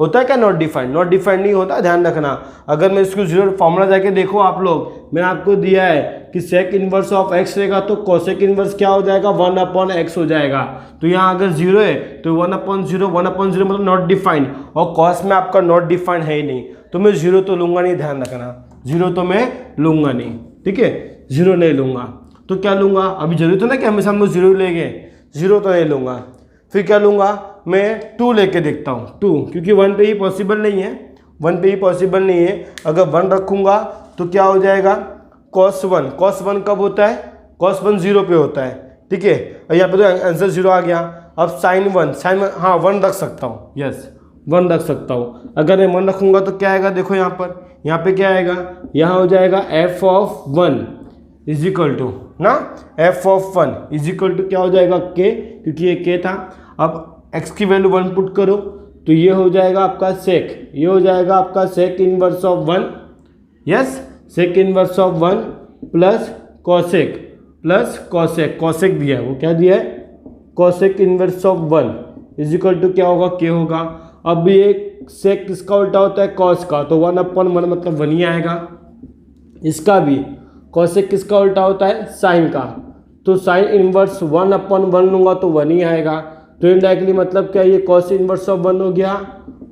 होता है क्या नॉट डिफाइंड, नॉट डिफाइंड नहीं होता, ध्यान रखना। अगर मैं इसको जीरो फॉर्मूला जाके देखो आप लोग, मैंने आपको दिया है कि सेक इनवर्स ऑफ एक्स रहेगा तो कोसेक इनवर्स क्या हो जाएगा 1/x हो जाएगा। तो यहाँ अगर जीरो है तो 1/0 1/0 मतलब नॉट डिफाइंड, और कॉस में आपका नॉट डिफाइंड है ही नहीं, तो मैं जीरो तो लूंगा नहीं, ध्यान रखना, जीरो तो मैं लूंगा नहीं, ठीक है, जीरो नहीं लूंगा। तो क्या लूंगा, अभी जरूरी तो ना कि हमेशा हम लोग जीरो लेंगे, जीरो तो नहीं लूंगा। फिर क्या लूंगा, मैं 2 लेके देखता हूँ, 2, क्योंकि 1 पे ही पॉसिबल नहीं है, 1 पे ही पॉसिबल नहीं है। अगर 1 रखूँगा तो क्या हो जाएगा cos 1, cos 1 कब होता है, cos 1 0 पे होता है, ठीक है। और यहाँ पे तो आंसर 0 आ गया। अब sin 1 हाँ 1 रख सकता हूँ, यस 1 रख सकता हूँ। अगर मैं 1 रखूँगा तो क्या आएगा, देखो यहाँ पे क्या आएगा, यहाँ हो जाएगा f(1) इज इक्वल टू ना, f(1) इज इक्वल टू क्या हो जाएगा k, क्योंकि ये k था। अब x की वैल्यू 1 पुट करो तो ये हो जाएगा आपका सेक, ये हो जाएगा आपका sec inverse of 1, yes sec inverse of 1 plus cosec, cosec दिया है, वो क्या दिया है cosec inverse of 1 is equal to क्या होगा, k होगा। अब ये सेक किसका उल्टा होता है, कॉस का, तो 1/1 मतलब 1 ही आएगा। इसका भी कॉसेक किसका उल्टा होता है, साइन का, तो साइन इनवर्स 1/1 लूँगा तो 1 ही आएगा। तो इनडायरेक्टली मतलब क्या, ये कॉस इनवर्स ऑफ 1 हो गया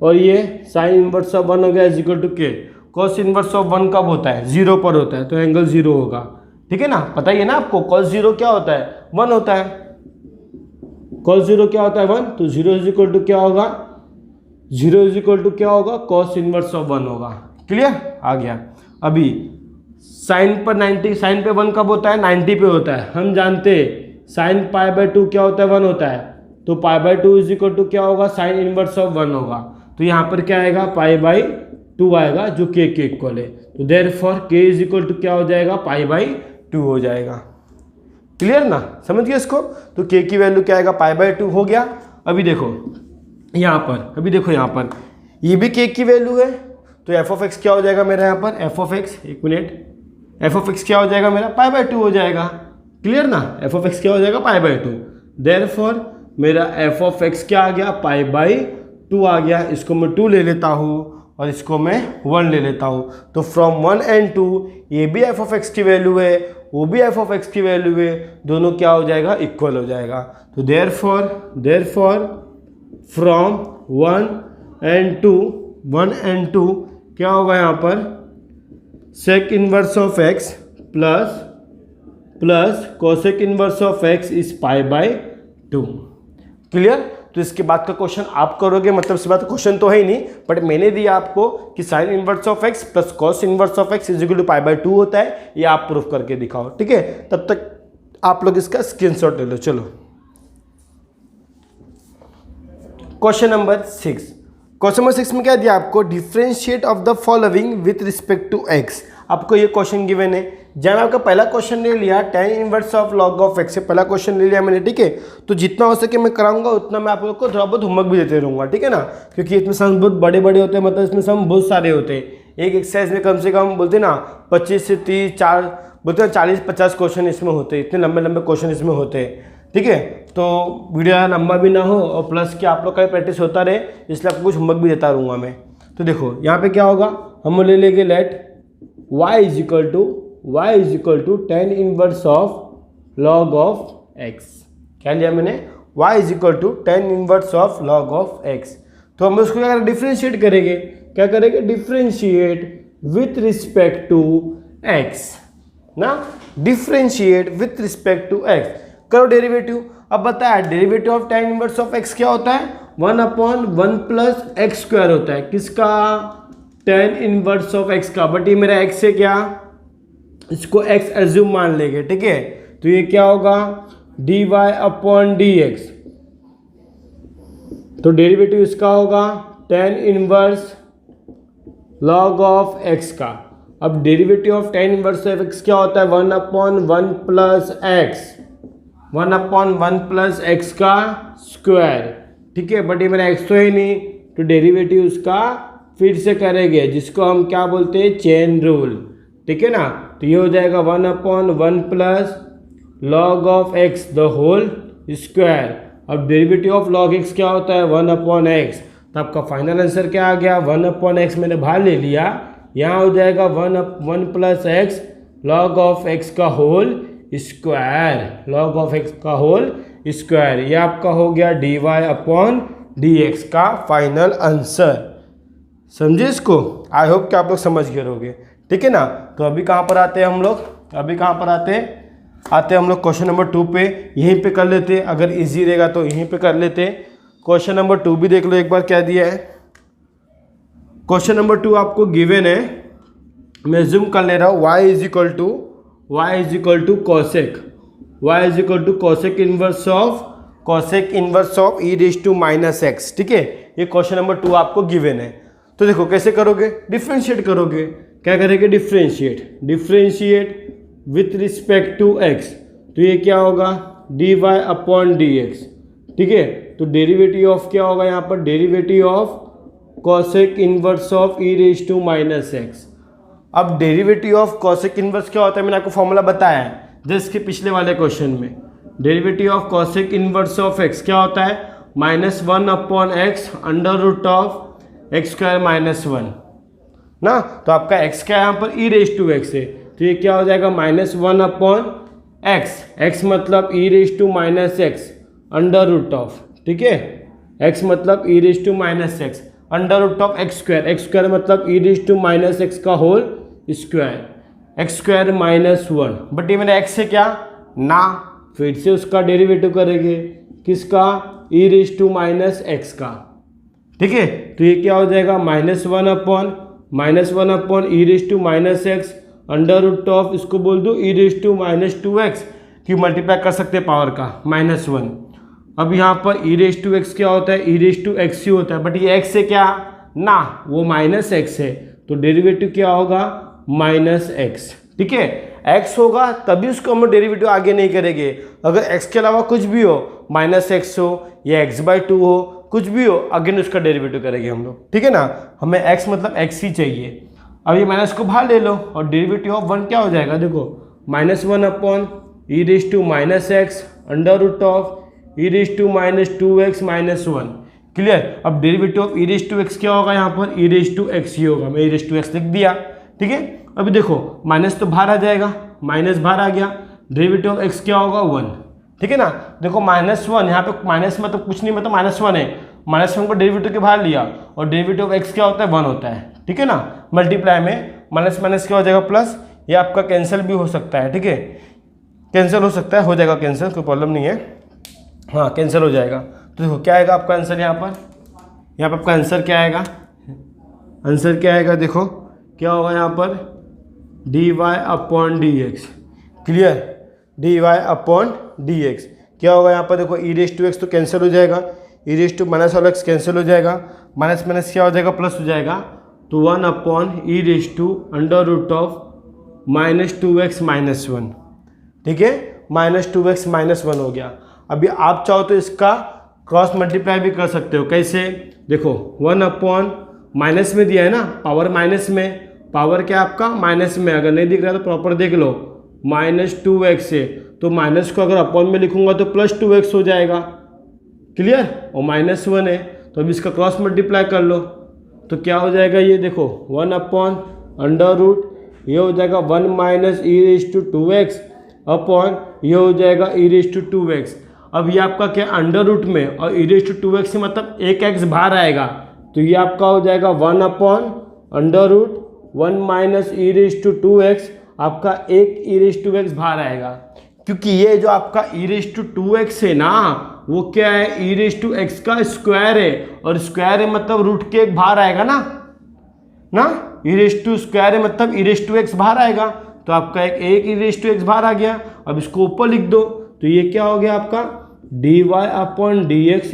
और ये साइन इनवर्स ऑफ 1 हो गया इज इक्वल टू के। कॉस इनवर्स ऑफ 1 कब होता है, 0 पर होता है, तो एंगल 0 होगा, ठीक है ना, पता ही है ना आपको, कॉस 0 क्या होता है 1 होता है, कॉस 0 क्या होता है 1, तो 0 इज इक्वल टू क्या होगा, 0 इज इक्वल टू क्या होगा, कॉस इनवर्स ऑफ 1 होगा। क्लियर, आ गया। अभी साइन पर 90, साइन पे 1 कब होता है, 90 पे होता है, हम जानते हैं साइन π/2 क्या होता है 1 होता है, तो π/2 इज इक्वल टू क्या होगा, साइन इनवर्स ऑफ 1 होगा। तो यहाँ पर क्या आएगा π/2 आएगा जो k के इक्वल है, तो therefore k is equal to क्या हो जाएगा π/2 हो जाएगा। क्लियर ना, समझ गए इसको, तो k की वैल्यू क्या आएगा π/2 हो गया। अभी देखो यहाँ पर, अभी देखो यहाँ पर ये भी k की वैल्यू है, तो f(x) क्या हो जाएगा मेरा, यहाँ पर f(x), एक मिनट, f(x) क्या हो जाएगा मेरा π/2 हो जाएगा। क्लियर ना, f(x) क्या हो जाएगा π/2, देयरफॉर मेरा f(x) क्या आ गया π/2 आ गया। इसको मैं 2 ले लेता हूँ और इसको मैं 1 ले लेता हूँ, तो फ्रॉम 1 and 2 ये भी f(x) की वैल्यू है, वो भी f(x) की वैल्यू है, दोनों क्या हो जाएगा, इक्वल हो जाएगा। तो देयरफॉर फ्रॉम 1 and 2 क्या होगा यहाँ पर, sec inverse of x plus cosec inverse of x is π/2। Clear, तो इसके बाद का क्वेश्चन आप करोगे, मतलब इसके बाद क्वेश्चन तो है ही नहीं, बट मैंने दिया आपको कि sine inverse of x plus cos inverse of x is equal to π/2 होता है, ये आप प्रूफ करके दिखाओ, ठीक है। तब तक आप लोग इसका स्क्रीनशॉट ले लो। चलो क्वेश्चन नंबर 6, क्वेश्चन नंबर 6 में क्या दिया आपको, differentiate of the following with respect to x। आपको ये क्वेश्चन गिवन है, जब आपका पहला क्वेश्चन ले लिया tan inverse of log of x से पहला क्वेश्चन ले लिया मैंने, ठीक है। तो जितना हो सके मैं कराऊंगा उतना मैं आप लोग को थोड़ा बहुत होमवर्क भी देते रहूँगा, ठीक है ना, क्योंकि इसमें सम बहुत बड़े बड़े होते हैं, मतलब इसमें सम बहुत सारे होते हैं। एक एक्सरसाइज में कम से कम बोलते ना 25 से 30 4 बोलते हैं 40-50 क्वेश्चन इसमें होते हैं, इतने लंबे लंबे क्वेश्चन इसमें होते हैं, ठीक है। तो वीडियो लंबा भी ना हो और प्लस कि आप लोग का प्रैक्टिस होता रहे, इसलिए आपको कुछ होमवर्क भी देता रहूँगा मैं। तो देखो यहाँ पे क्या होगा, हम ले लेंगे let y is equal to tan inverse of log of x। क्या लिया मैंने, y is equal to tan inverse of log of x। तो हम उसको क्या डिफ्रेंशिएट करेंगे, क्या करेंगे, differentiate with respect to x ना, differentiate with respect to x, करो डेरिवेटिव। अब बताया derivative of tan inverse of x क्या होता है, 1/1 प्लस x स्क्वायर होता है, किसका, tan इनवर्स ऑफ x का, बट ये मेरा x है क्या, इसको x एज्यूम मान लेंगे, ठीक है। तो ये क्या होगा, dy/dx, तो डेरिवेटिव इसका होगा tan inverse log of x का। अब derivative of tan inverse of x क्या होता है, 1/1 प्लस x, 1/1 प्लस x का स्क्वायर, ठीक है। बट ये मेरा x तो है नहीं, तो डेरिवेटिव उसका फिर से करेंगे, जिसको हम क्या बोलते हैं, चेन रूल, ठीक है ना। तो ये हो जाएगा 1/1 plus log of x the whole square. अब डेरिवेटिव ऑफ log x क्या होता है, 1/x, तो आपका फाइनल आंसर क्या आ गया, 1/x मैंने बाहर ले लिया, यहाँ हो जाएगा 1 + x log ऑफ x का whole square, log of x का होल स्क्वायर। ये आपका हो गया dy/dx का फाइनल आंसर। समझे इसको? आई होप कि आप लोग समझ गए होंगे, ठीक है ना। तो अभी कहाँ पर आते हैं हम लोग, अभी कहाँ पर आते हैं हम लोग क्वेश्चन नंबर 2 पे। यहीं पे कर लेते हैं, अगर इजी रहेगा तो यहीं पे कर लेते हैं। क्वेश्चन नंबर 2 भी देख लो एक बार क्या दिया है। क्वेश्चन नंबर 2 आपको गिवन है, मैं जूम कर ले रहा हूँ, y is equal to cosec inverse of e⁻x, ठीक है। ये क्वेश्चन नंबर 2 आपको गिवन है। तो देखो कैसे करोगे, डिफ्रेंशिएट करोगे। क्या करेंगे, differentiate with respect to x। तो ये क्या होगा, dy/dx, ठीक है। तो डेरिवेटिव ऑफ क्या होगा यहाँ पर, derivative of cosec inverse of e⁻x। अब डेरिवेटिव ऑफ कॉसेक इनवर्स क्या होता है, मैंने आपको फॉर्मूला बताया है जस्ट के पिछले वाले क्वेश्चन में। Derivative of cosec inverse of x क्या होता है, -1/x √x² -1 ना। तो आपका x क्या यहाँ पर e⁻x है, तो ये क्या हो जाएगा -1/x, x मतलब e⁻x √, ठीक है। x मतलब e⁻x √x², मतलब e⁻x का होल स्क्वायर, x² -1। बट ये मैंने x से क्या ना, फिर से उसका डेरिवेटिव करेंगे, किसका, e⁻x का, ठीक है। तो ये क्या हो जाएगा -1/e⁻x √, इसको बोल दो e⁻2x, कि मल्टीप्लाई कर सकते हैं पावर का -1। अब यहाँ पर e⁻x क्या होता है, e⁻x ही होता है, बट ये x से क्या ना, वो -x है, तो डेरिवेटिव क्या होगा -x, ठीक है। x होगा तभी उसको हम डेरिवेटिव आगे नहीं करेंगे। अगर x के अलावा कुछ भी हो, -x हो या x/2 हो, कुछ भी हो, अगेन उसका डेरिवेटिव करेंगे हम लोग, ठीक है ना। हमें x मतलब x ही चाहिए। अब ये माइनस को बाहर ले लो और डेरिवेटिव ऑफ 1 क्या हो जाएगा, देखो -1/e⁻x √e⁻2x -1, क्लियर। अब डेरिवेटिव ऑफ e⁻x क्या होगा, यहाँ पर e⁻x ही होगा, मैं e⁻x लिख दिया, ठीक है। अभी देखो माइनस तो बाहर आ जाएगा, माइनस बाहर आ गया, डेरिवेटिव ऑफ x क्या होगा 1, ठीक है ना। देखो -1 यहाँ पे माइनस मतलब कुछ नहीं, मतलब -1 है, -1 को डेरिवेटिव के बाहर लिया और डेरिवेटिव ऑफ x क्या होता है 1 होता है, ठीक है ना। मल्टीप्लाई में माइनस क्या हो जाएगा प्लस, ये आपका कैंसिल भी हो सकता है, ठीक है, कैंसिल हो सकता है, हो जाएगा कैंसिल, कोई प्रॉब्लम नहीं है, हाँ कैंसिल हो जाएगा। तो देखो क्या आएगा आपका आंसर, यहाँ पर आपका आंसर क्या आएगा, आंसर क्या आएगा, देखो क्या होगा यहाँ पर dy/dx, क्लियर, dy/dx क्या होगा यहाँ पर, देखो e⁻x तो कैंसिल हो जाएगा, e⁻x कैंसिल हो जाएगा, माइनस क्या हो जाएगा, प्लस हो जाएगा, तो 1/e⁻√-2x -1, ठीक है, -2x -1 हो गया। अभी आप चाहो तो इसका क्रॉस मल्टीप्लाई भी कर सकते हो, कैसे, देखो 1/ माइनस में दिया है ना, पावर माइनस में, पावर क्या आपका माइनस में, अगर नहीं दिख रहा तो प्रॉपर देख लो, -2x है, तो माइनस को अगर अपॉन में लिखूंगा तो +2x हो जाएगा, क्लियर, और -1 है, तो अब इसका क्रॉस मल्टीप्लाई कर लो, तो क्या हो जाएगा, ये देखो 1/√, ये हो जाएगा 1 - e⁻2x अपॉन, ये हो जाएगा e⁻2x। अब ये आपका क्या अंडर रूट में, और e⁻2x से मतलब एक x बाहर आएगा, तो ये आपका हो जाएगा 1/√1 - e⁻2x, आपका एक e⁻x बाहर आएगा, क्योंकि ये जो आपका e⁻2x है ना, वो क्या है, e⁻x का स्क्वायर है, और स्क्वायर है मतलब रूट के एक बाहर आएगा ना, e⁻² है मतलब e⁻x बाहर आएगा, तो आपका एक e⁻x बाहर आ गया। अब इसको ऊपर लिख दो, तो ये क्या हो गया आपका dy/dx =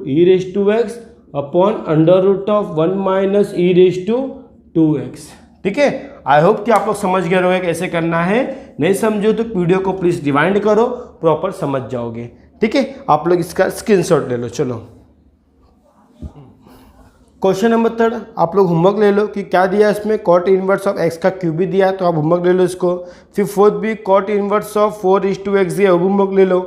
e⁻x अपॉन √1 - e⁻2x, ठीक है। आई होप कि आप लोग समझ गए होंगे कैसे करना है, नहीं समझो तो वीडियो को प्लीज़ रिवाइंड करो, प्रॉपर समझ जाओगे, ठीक है। आप लोग इसका स्क्रीनशॉट ले लो। चलो क्वेश्चन नंबर 3 आप लोग होमवर्क ले लो कि क्या दिया है इसमें, cot इनवर्स ऑफ x का क्यूब भी दिया है, तो आप होमवर्क ले लो इसको। फिर फोर्थ भी cot इनवर्स ऑफ 4:x दिया, वो होमवर्क ले लो।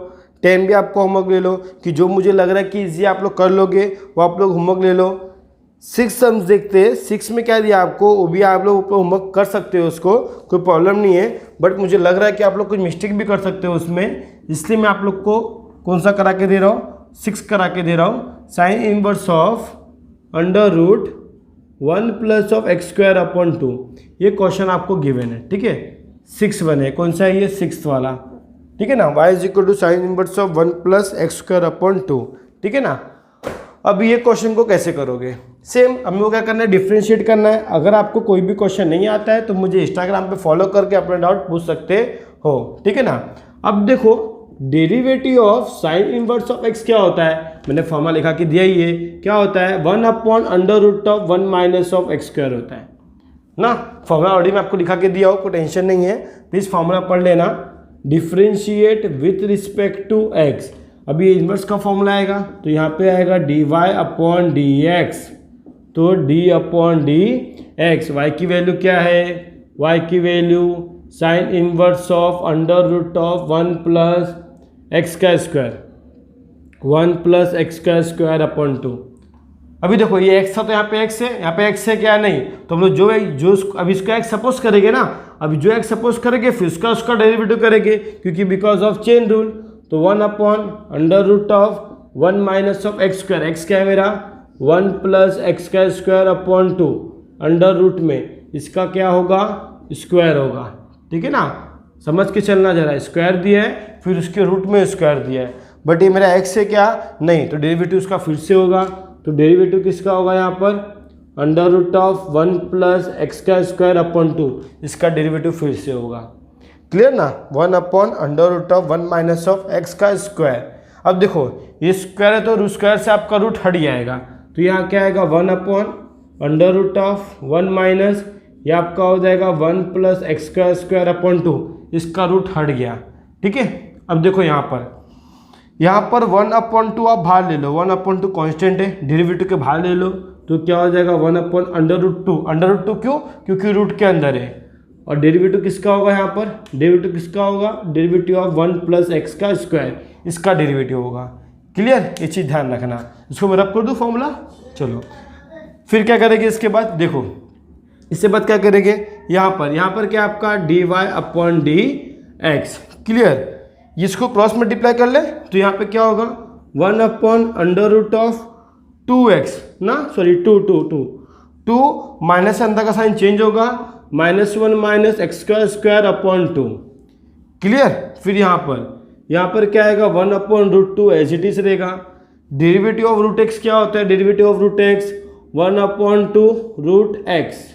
10 भी आपको होमवर्क ले लो, कि जो मुझे लग रहा है कि इजी आप लोग कर लोगे वो आप लोग होमवर्क ले लो। 6 सम्स देखते हैं, 6 में क्या दिया आपको, वो भी आप लोग होमवर्क कर सकते हो, उसको कोई प्रॉब्लम नहीं है। बट मुझे लग रहा है कि आप लोग कुछ मिस्टेक भी कर सकते हो उसमें, इसलिए मैं आप लोग को कौन सा करा के दे रहा हूँ, 6 करा के दे रहा हूँ। Sine inverse of under root 1 plus of x square upon 2, ये क्वेश्चन आपको गिवन है, ठीक है। 6 बने, कौन सा है ये, 6th वाला, ठीक है ना। y is equal to sine inverse of 1 plus x square upon 2, ठीक है ना। अब ये क्वेश्चन को कैसे करोगे, सेम हमें को क्या करना है, डिफ्रेंशिएट करना है। अगर आपको कोई भी क्वेश्चन नहीं आता है तो मुझे इंस्टाग्राम पे फॉलो करके अपना डाउट पूछ सकते हो, ठीक है ना। अब देखो derivative of sine inverse of x क्या होता है, मैंने फॉर्मूला लिखा के दिया ही है, क्या होता है, 1 upon under root of 1 minus of x square होता है ना। फॉर्मूला ऑलरेडी मैं आपको लिखा के दिया हो, कोई टेंशन नहीं है, प्लीज फॉर्मूला पढ़ लेना। Differentiate with respect to x, अभी ये इन्वर्स का फॉर्मूला आएगा तो यहाँ पे आएगा D Y upon D X, तो D upon D X, Y की वैल्यू क्या है, वाई की value sine inverse of under root of 1 plus x का स्क्वायर, 1 प्लस एक्स का स्क्वायर अपॉन 2। अभी देखो ये एक्स था तो यहाँ पे एक्स है, यहाँ पे एक्स है क्या, नहीं, तो हम लोग जो अभी इसका एक्स सपोज करेंगे ना, अभी जो एक्स सपोज करेंगे फिर उसका डेरिवेटिव करेंगे, क्योंकि बिकॉज ऑफ चेन रूल। तो 1 upon under root of 1 minus of x square, x क्या है मेरा 1 प्लस एक्स का स्क्वायर अपॉन 2, अंडर रूट में इसका क्या होगा, स्क्वायर होगा, ठीक है ना। समझ के चलना जरा, स्क्वायर दिया है फिर उसके रूट में स्क्वायर दिया है, बट ये मेरा एक्स है क्या, नहीं, तो डेरिवेटिव उसका फिर से होगा। तो डेरिवेटिव किसका होगा यहाँ पर, under root of 1 plus x का स्क्वायर अपॉन 2, इसका डेरिवेटिव फिर से होगा। क्लियर ना, 1 upon under root of 1 minus of x का स्क्वायर। अब देखो ये स्क्वायर है तो स्क्वायर से आपका रूट हट जाएगा, तो यहाँ क्या आएगा 1 upon under root of 1 minus, ये आपका हो जाएगा 1 प्लस एक्स का स्क्वायर अपॉन 2, इसका रूट हट गया, ठीक है। अब देखो यहाँ पर 1 अपॉन 2 आप बाहर ले लो, 1 अपॉन 2 कॉन्स्टेंट है, डेरिवेटिव के बाहर ले लो तो क्या हो जाएगा 1 upon under root 2, under root 2 क्यों, क्योंकि रूट के अंदर है। और डेरिवेटिव किसका होगा यहाँ पर, डेरिवेटिव किसका होगा, डेरिवेटिव ऑफ 1 प्लस एक्स का स्क्वायर, इसका डेरिवेटिव होगा। क्लियर, ये चीज़ ध्यान रखना। इसको मैं रब कर दूँ फॉर्मूला, चलो फिर क्या करेंगे इसके बाद, देखो इसके बाद क्या करेंगे, यहाँ पर क्या आपका d Y upon D x. Clear, इसको क्रॉस मल्टीप्लाई कर ले तो यहाँ पे क्या होगा 1 upon under root of 2x ना, सॉरी 2 माइनस अंदर का साइन चेंज होगा, -1 माइनस एक्स का स्क्वायर अपॉन 2। क्लियर, फिर यहाँ पर क्या आएगा 1 upon root 2 as it is रहेगा। डेरिवेटिव ऑफ रूट एक्स क्या होता है, derivative of root x 1 upon 2 root x,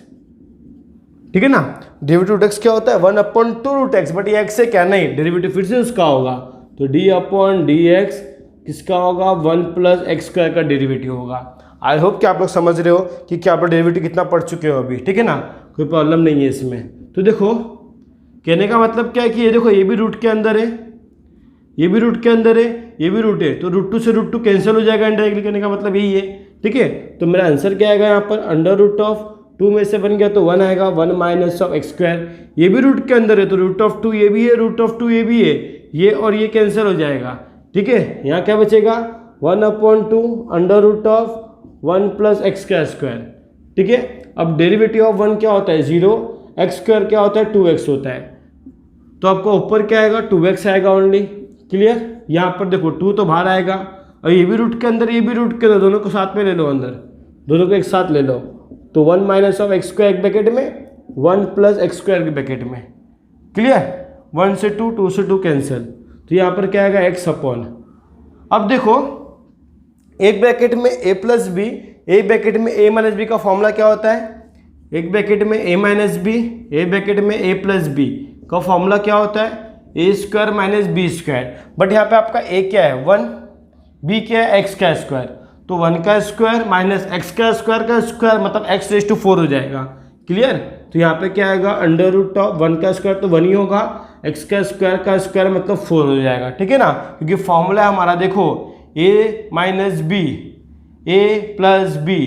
ठीक है ना। डेरिवेटिव रूट एक्स क्या होता है 1 अपॉन 2 रूट एक्स, बट ये एक्स है क्या, नहीं, डेरिवेटिव फिर से उसका होगा, तो डी अपॉन डी एक्स किसका होगा 1 प्लस एक्स स्क्वायर का डेरिवेटिव होगा। आई होप कि आप लोग समझ रहे हो कि क्या आप लोग डेरिवेटिव कितना पढ़ चुके हो अभी, ठीक है ना, कोई प्रॉब्लम नहीं है इसमें। तो देखो कहने का मतलब क्या है कि ये देखो ये भी रूट के अंदर है, ये भी रूट के अंदर है, ये भी रूट है, तो रूट 2 से रूट 2 कैंसिल हो जाएगा इनडायरेक्टली, कहने का मतलब यही है, ठीक है। तो मेरा आंसर क्या आएगा यहाँ पर, अंडर रूट ऑफ 2 में से बन गया तो 1 आएगा, 1 माइनस ऑफ एक्स स्क्वायर, ये भी रूट के अंदर है तो रूट ऑफ 2 ये भी है, रूट ऑफ 2 ये भी है, ये और ये कैंसिल हो जाएगा, ठीक है। यहाँ क्या बचेगा 1 upon 2 under root of 1 plus x का स्क्वायर, ठीक है। अब डेरिवेटिव ऑफ 1 क्या होता है 0, एक्स स्क्वायर क्या होता है 2x होता है, तो आपको ऊपर क्या आएगा 2x आएगा ओनली। क्लियर, यहाँ पर देखो 2 तो बाहर आएगा और ये भी रूट के अंदर, ये भी रूट के अंदर, दोनों को साथ में ले लो अंदर, दोनों को एक साथ ले लो, तो 1 माइनस ऑफ एक्स स्क्वायर एक ब्रैकेट में, 1 प्लस एक्स स्क्वायर के ब्रैकेट में। क्लियर, 1 से 2, 2 से 2 कैंसिल, तो यहाँ पर क्या आएगा x अपॉन। अब देखो एक ब्रैकेट में a प्लस बी, एक ब्रैकेट में a माइनस बी का फॉर्मूला क्या होता है, एक ब्रैकेट में a माइनस बी, एक ब्रैकेट में a प्लस बी का फॉर्मूला क्या होता है a square minus b square. But यहाँ पे आपका a क्या है 1, b क्या है x का स्क्वायर, तो 1 का स्क्वायर माइनस एक्स का स्क्वायर मतलब x रेज़ टू 4 हो जाएगा। क्लियर, तो यहाँ पे क्या आएगा अंडर रूट ऑफ 1 का स्क्वायर तो 1 ही होगा, x का स्क्वायर मतलब 4 हो जाएगा, ठीक है ना, क्योंकि फॉर्मूला हमारा देखो a minus b, a plus b,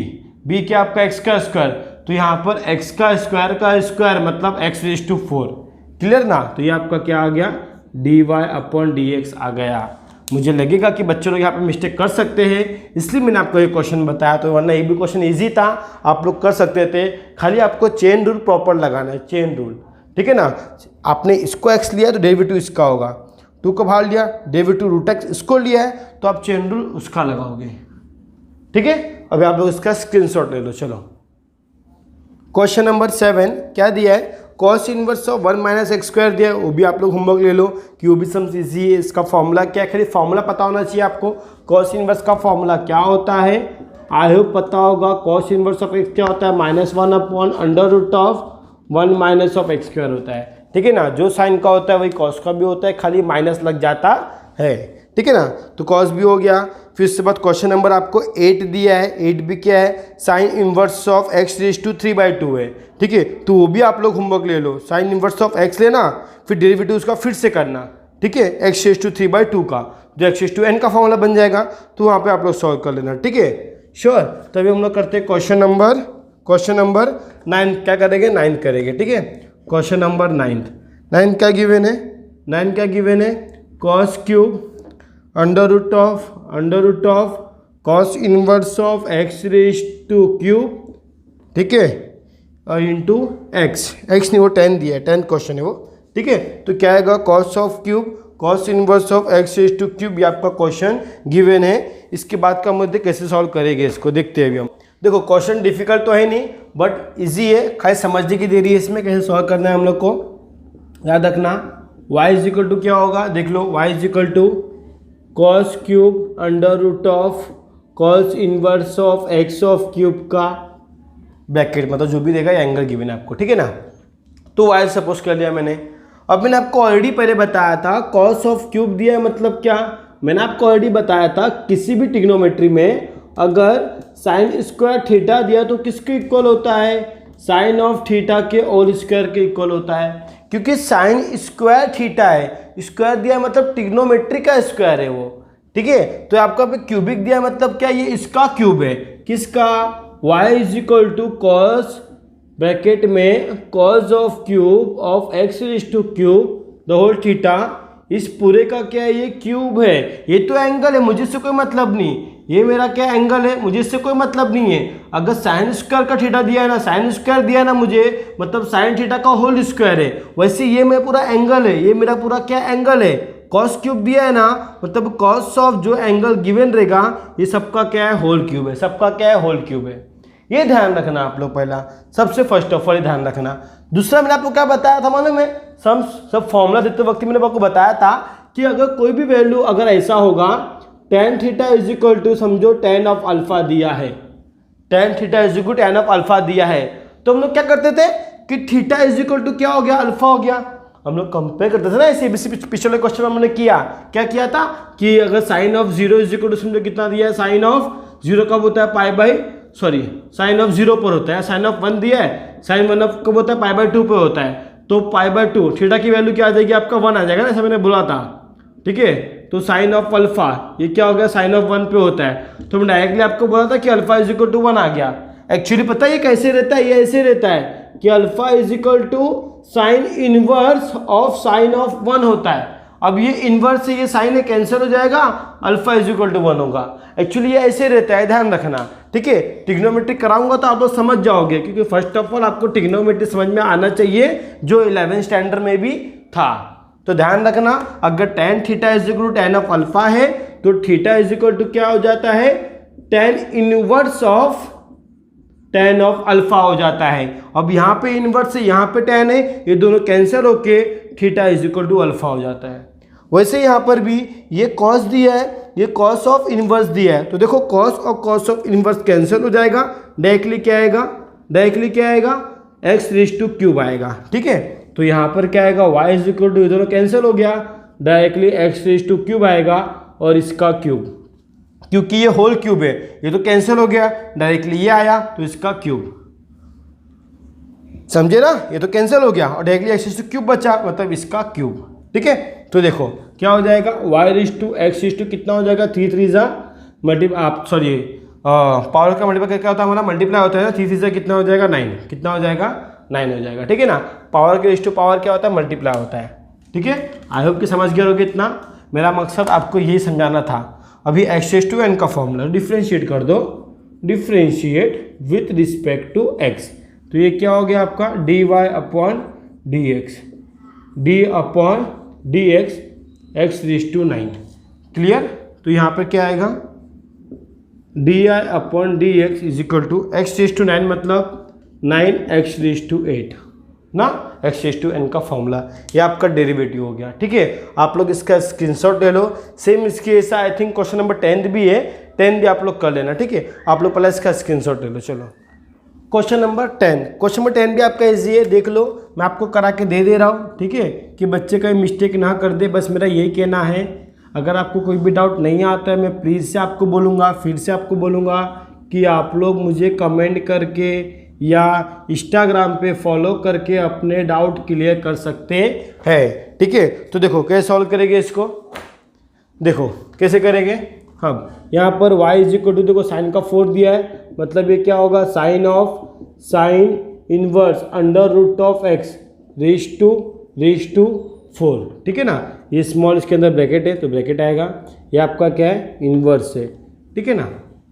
b क्या आपका x का स्क्वायर, तो यहाँ पर x का स्क्वायर मतलब x रेज़ टू 4। क्लियर ना, तो ये आपका क्या आ गया dy अपॉन dx आ गया। मुझे लगेगा कि बच्चे लोग यहाँ पे मिस्टेक कर सकते हैं, इसलिए मैंने आपको ये क्वेश्चन बताया। तो वरना ये भी क्वेश्चन ईजी था, आप लोग कर सकते थे। खाली आपको चेन रूल प्रॉपर लगाना है, चेन रूल, ठीक है ना। आपने इसको एक्स लिया तो डेरिवेटिव इसका होगा, 2 को बाहर लिया, डेरिवेटिव रूट एक्स इसको लिया है, तो आप चेन रूल उसका लगाओगे, ठीक है। अभी आप लोग इसका स्क्रीनशॉट ले लो। चलो क्वेश्चन नंबर 7 क्या दिया है, cos inverse of 1 minus x square दिया है, वो भी आप लोग होमवर्क ले लो कि वो भी सम्स इजी है। इसका फॉर्मूला क्या है, खाली फॉर्मूला पता होना चाहिए आपको। कॉस इनवर्स का फॉर्मूला क्या होता है, आई होप पता होगा। कॉस इनवर्स ऑफ एक्स क्या होता है, -1 upon under root of 1 minus of x square होता है, ठीक है ना। जो साइन का होता है वही कॉस का भी होता है, खाली माइनस लग जाता है, ठीक है ना। तो कॉस भी हो गया। फिर उसके बाद क्वेश्चन नंबर आपको 8 दिया है, 8 भी क्या है, sine inverse of x raise to 3/2 है, ठीक है। तो वो भी आप लोग होमवर्क ले लो, साइन इनवर्स ऑफ एक्स लेना, फिर डेरिवेटिव उसका फिर से करना, ठीक है, एक्स रेज टू 3/2 का, जो एक्स रेज टू n का फॉर्मूला बन जाएगा, तो वहाँ पे आप लोग सॉल्व कर लेना, ठीक है, श्योर। तभी हम लोग करते हैं क्वेश्चन नंबर 9, क्या करेंगे, 9 करेंगे, ठीक है। क्वेश्चन नंबर 9 क्या गिवन है, 9 क्या गिवन है, cos cube under root of cos inverse of x raise to cube, ठीक है, इंटू एक्स नहीं, वो 10 दिया है, 10 क्वेश्चन है वो, ठीक है। तो क्या आएगा, cos of cube cos inverse of x raise to cube, ये आपका क्वेश्चन गिवन है। इसके बाद का मुद्दे कैसे सॉल्व करेंगे इसको देखते हैं अभी हम। देखो क्वेश्चन डिफिकल्ट तो है नहीं, बट इजी है, खाली समझने की देरी है इसमें, कैसे सॉल्व करना है हम लोग को याद रखना। y इज इक्वल टू क्या होगा, देख लो, y is equal to cos cube under root of cos inverse of x of cube का ब्रैकेट, मतलब जो भी देगा एंगल गिवन है आपको, ठीक है ना। तो y सपोज कर लिया मैंने। अब मैंने आपको ऑलरेडी पहले बताया था कॉस ऑफ क्यूब दिया है, मतलब क्या, मैंने आपको ऑलरेडी बताया था किसी भी ट्रिग्नोमेट्री में अगर साइन स्क्वायर थीटा दिया तो किसके इक्वल होता है, साइन ऑफ थीटा के होल स्क्वायर के इक्वल होता है। क्योंकि साइन स्क्वायर थीटा है, स्क्वायर दिया मतलब ट्रिग्नोमेट्री का स्क्वायर है वो, ठीक है। तो आपका पे क्यूबिक दिया मतलब क्या, ये इसका क्यूब है, किसका, y is equal to cos bracket में cos of cube of x raise to cube the whole theta, इस पूरे का क्या है, ये क्यूब है, ये तो एंगल है, मुझे इससे कोई मतलब नहीं, ये मेरा क्या एंगल है, मुझे इससे कोई मतलब नहीं है। अगर साइन स्क्वायर का थीटा दिया है ना, साइन स्क्वायर दिया है ना मुझे, मतलब साइन थीटा का होल स्क्वायर है, वैसे ये मेरा पूरा एंगल है, ये मेरा पूरा क्या एंगल है, कॉस क्यूब दिया है ना, मतलब कॉस ऑफ जो एंगल गिवन रहेगा ये सबका क्या है, होल क्यूब है, सबका क्या है, होल क्यूब है। ये ध्यान रखना आप लोग, पहला सबसे फर्स्ट ऑफ ऑल ध्यान रखना। दूसरा मैंने आपको क्या बताया था मालूम है, सब फॉर्मूला देते वक्त मैंने आपको बताया था कि अगर कोई भी वैल्यू अगर ऐसा होगा, tan theta is equal to, समझो tan ऑफ अल्फा दिया है, tan theta is equal to tan of alpha दिया है, तो हम लोग क्या करते थे कि थीटा इज इक्वल टू क्या हो गया, अल्फा हो गया। हम लोग कंपेयर करते थे ना, ऐसे पिछले क्वेश्चन में हमने क्या किया था कि अगर sine of 0 is equal to, समझो कितना दिया है, साइन ऑफ 0 कब होता है, साइन ऑफ 0 पर होता है, साइन ऑफ 1 दिया है, साइन 1 ऑफ कब होता है, π/2 पे होता है, तो π/2 थीटा की वैल्यू क्या आ जाएगी आपका, 1 आ जाएगा ना, ऐसा मैंने बोला था, ठीक है। तो साइन ऑफ अल्फा ये क्या हो गया, साइन ऑफ 1 पे होता है, तो मैं डायरेक्टली आपको बोला था कि अल्फा इज इक्वल टू 1 आ गया। एक्चुअली पता है ये कैसे रहता है, ये ऐसे रहता है कि alpha is equal to sine inverse of sine of 1 होता है। अब ये इनवर्स से ये साइन कैंसिल हो जाएगा, अल्फा इज इक्वल टू 1 होगा। एक्चुअली ये ऐसे रहता है, ध्यान रखना, ठीक है। ट्रिग्नोमेट्री कराऊंगा तो आप लोग समझ जाओगे, क्योंकि फर्स्ट ऑफ ऑल आपको ट्रिग्नोमेट्री समझ में आना चाहिए, जो 11th स्टैंडर्ड में भी था। तो ध्यान रखना, अगर tan theta is equal to tan of alpha है तो थीटा इज इक्वल टू क्या हो जाता है, tan inverse of tan of alpha हो जाता है। अब यहाँ पे इनवर्स है, यहाँ पे tan है, ये दोनों कैंसिल होके theta is equal to alpha हो जाता है। वैसे यहाँ पर भी ये कॉस दिया है, ये कॉस ऑफ इनवर्स दिया है, तो देखो कॉस और कॉस ऑफ इनवर्स कैंसिल हो जाएगा, डायरेक्टली क्या आएगा, एक्स रेज टू क्यूब आएगा, ठीक है। तो यहाँ पर क्या आएगा, y इज इक्वल टू, ये दोनों कैंसिल हो गया, directly x raise to cube आएगा और इसका क्यूब, क्योंकि ये होल क्यूब है, ये तो कैंसिल हो गया, डायरेक्टली ये आया तो इसका क्यूब, समझे ना, ये तो कैंसिल हो गया और directly x raise to cube बचा, मतलब इसका क्यूब, ठीक है। तो देखो क्या हो जाएगा, y raise to x raise to कितना हो जाएगा, 3 3 जा पावर का मल्टीप्लाई क्या होता है हमारा, मल्टीप्लाई होता है ना, 3 3 जा कितना हो जाएगा, 9, कितना हो जाएगा, 9 हो जाएगा, ठीक है ना। पावर के रेज टू पावर क्या होता है, मल्टीप्लाई होता है, ठीक है। आई होप कि समझ गए होगे इतना। मेरा मकसद आपको यही समझाना था। अभी x रेज़ टू n का फॉर्मूला डिफ्रेंशिएट कर दो, differentiate with respect to x, तो ये क्या हो गया आपका dy upon dx, d upon dx x raise to 9। Clear? तो यहाँ पर क्या आएगा d I upon D x is equal to x raise to 9 मतलब 9x रेज़ टू 8 ना, x रेज़ टू n का फॉर्मूला, ये आपका डेरिवेटिव हो गया। ठीक है, आप लोग इसका स्क्रीनशॉट ले लो। सेम इसके ऐसा आई थिंक क्वेश्चन नंबर 10 भी है, 10 भी आप लोग कर लेना। ठीक है, आप लोग पहले इसका स्क्रीनशॉट ले लो। चलो क्वेश्चन नंबर 10, क्वेश्चन नंबर 10 भी आपका इजी है, देख लो, मैं आपको करा के दे रहा हूँ। ठीक है, कि बच्चे कहीं मिस्टेक ना कर दे, बस मेरा यही कहना है। अगर आपको कोई भी डाउट नहीं आता है, मैं प्लीज़ से आपको बोलूँगा, फिर से आपको बोलूँगा कि आप लोग मुझे कमेंट करके या इंस्टाग्राम पे फॉलो करके अपने डाउट क्लियर कर सकते हैं। ठीक है, तो देखो कैसे सॉल्व करेंगे इसको, देखो कैसे करेंगे हम। यहाँ पर y इज इक्वल टू, देखो साइन का 4 दिया है, मतलब ये क्या होगा sine inverse under root of x raise to 4। ठीक है ना, ये स्मॉल इसके अंदर ब्रैकेट है तो ब्रैकेट आएगा, ये आपका क्या है इन्वर्स है। ठीक है ना,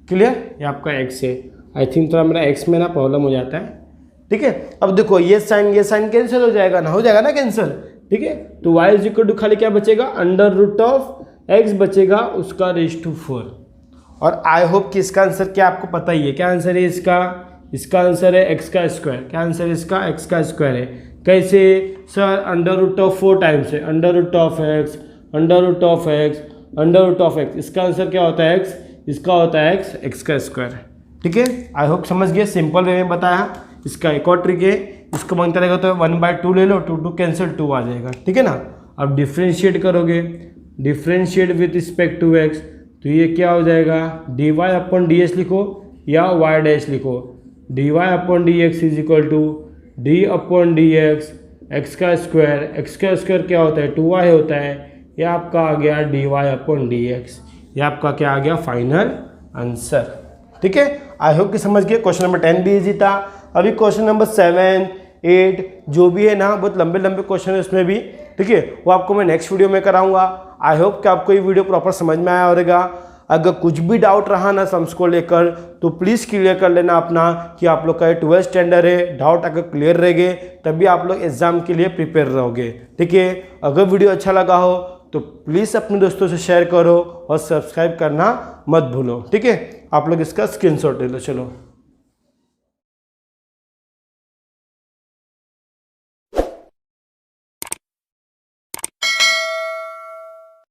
क्लियर? ये आपका x है। आई थिंक थोड़ा मेरा x में ना प्रॉब्लम हो जाता है। ठीक है, अब देखो ये साइन कैंसिल हो जाएगा ना, हो जाएगा ना कैंसिल। ठीक है, तो y इज इक्वल टू खाली क्या बचेगा अंडर रूट ऑफ x बचेगा उसका रेज़ टू 4। और आई होप कि इसका आंसर क्या आपको पता ही है, क्या आंसर है इसका आंसर है x का स्क्वायर। क्या आंसर है इसका? x का स्क्वायर है। कैसे sir? Under root of 4 times है, under root of x, under root of x, under root of x। इसका आंसर क्या होता है x, इसका होता है x का स्क्वायर। ठीक है, आई होप समझ गए, सिंपल वे में बताया। इसका एक और ट्रिक है, इसको मांगता रहेगा तो 1/2 ले लो, 2 कैंसिल 2 आ जाएगा। ठीक है ना, अब डिफ्रेंशिएट करोगे, differentiate with respect to x, तो ये क्या हो जाएगा dy अपॉन ds लिखो या y डैश लिखो, dy upon dx is equal to d upon dx x का स्क्वायर क्या होता है 2y होता है, ये आपका आ गया dy अपॉन dx, ये आपका क्या आ गया फाइनल आंसर। ठीक है, आई होप कि समझ गए। क्वेश्चन नंबर 10 भी इजी था। अभी क्वेश्चन नंबर 7, 8 जो भी है ना, बहुत लंबे क्वेश्चन है उसमें भी। ठीक है, वो आपको मैं नेक्स्ट वीडियो में कराऊंगा। आई होप कि आपको ये वीडियो प्रॉपर समझ में आया होगा। अगर कुछ भी डाउट रहा ना सम्स को लेकर तो प्लीज़ क्लियर कर लेना अपना, कि आप लोग का 12th स्टैंडर्ड है, डाउट अगर क्लियर रहेंगे तभी आप लोग एग्ज़ाम के लिए प्रिपेयर रहोगे। ठीक है, अगर वीडियो अच्छा लगा हो तो प्लीज़ अपने दोस्तों से शेयर करो और सब्सक्राइब करना मत भूलो। ठीक है, आप लोग इसका स्क्रीनशॉट ले लो। चलो।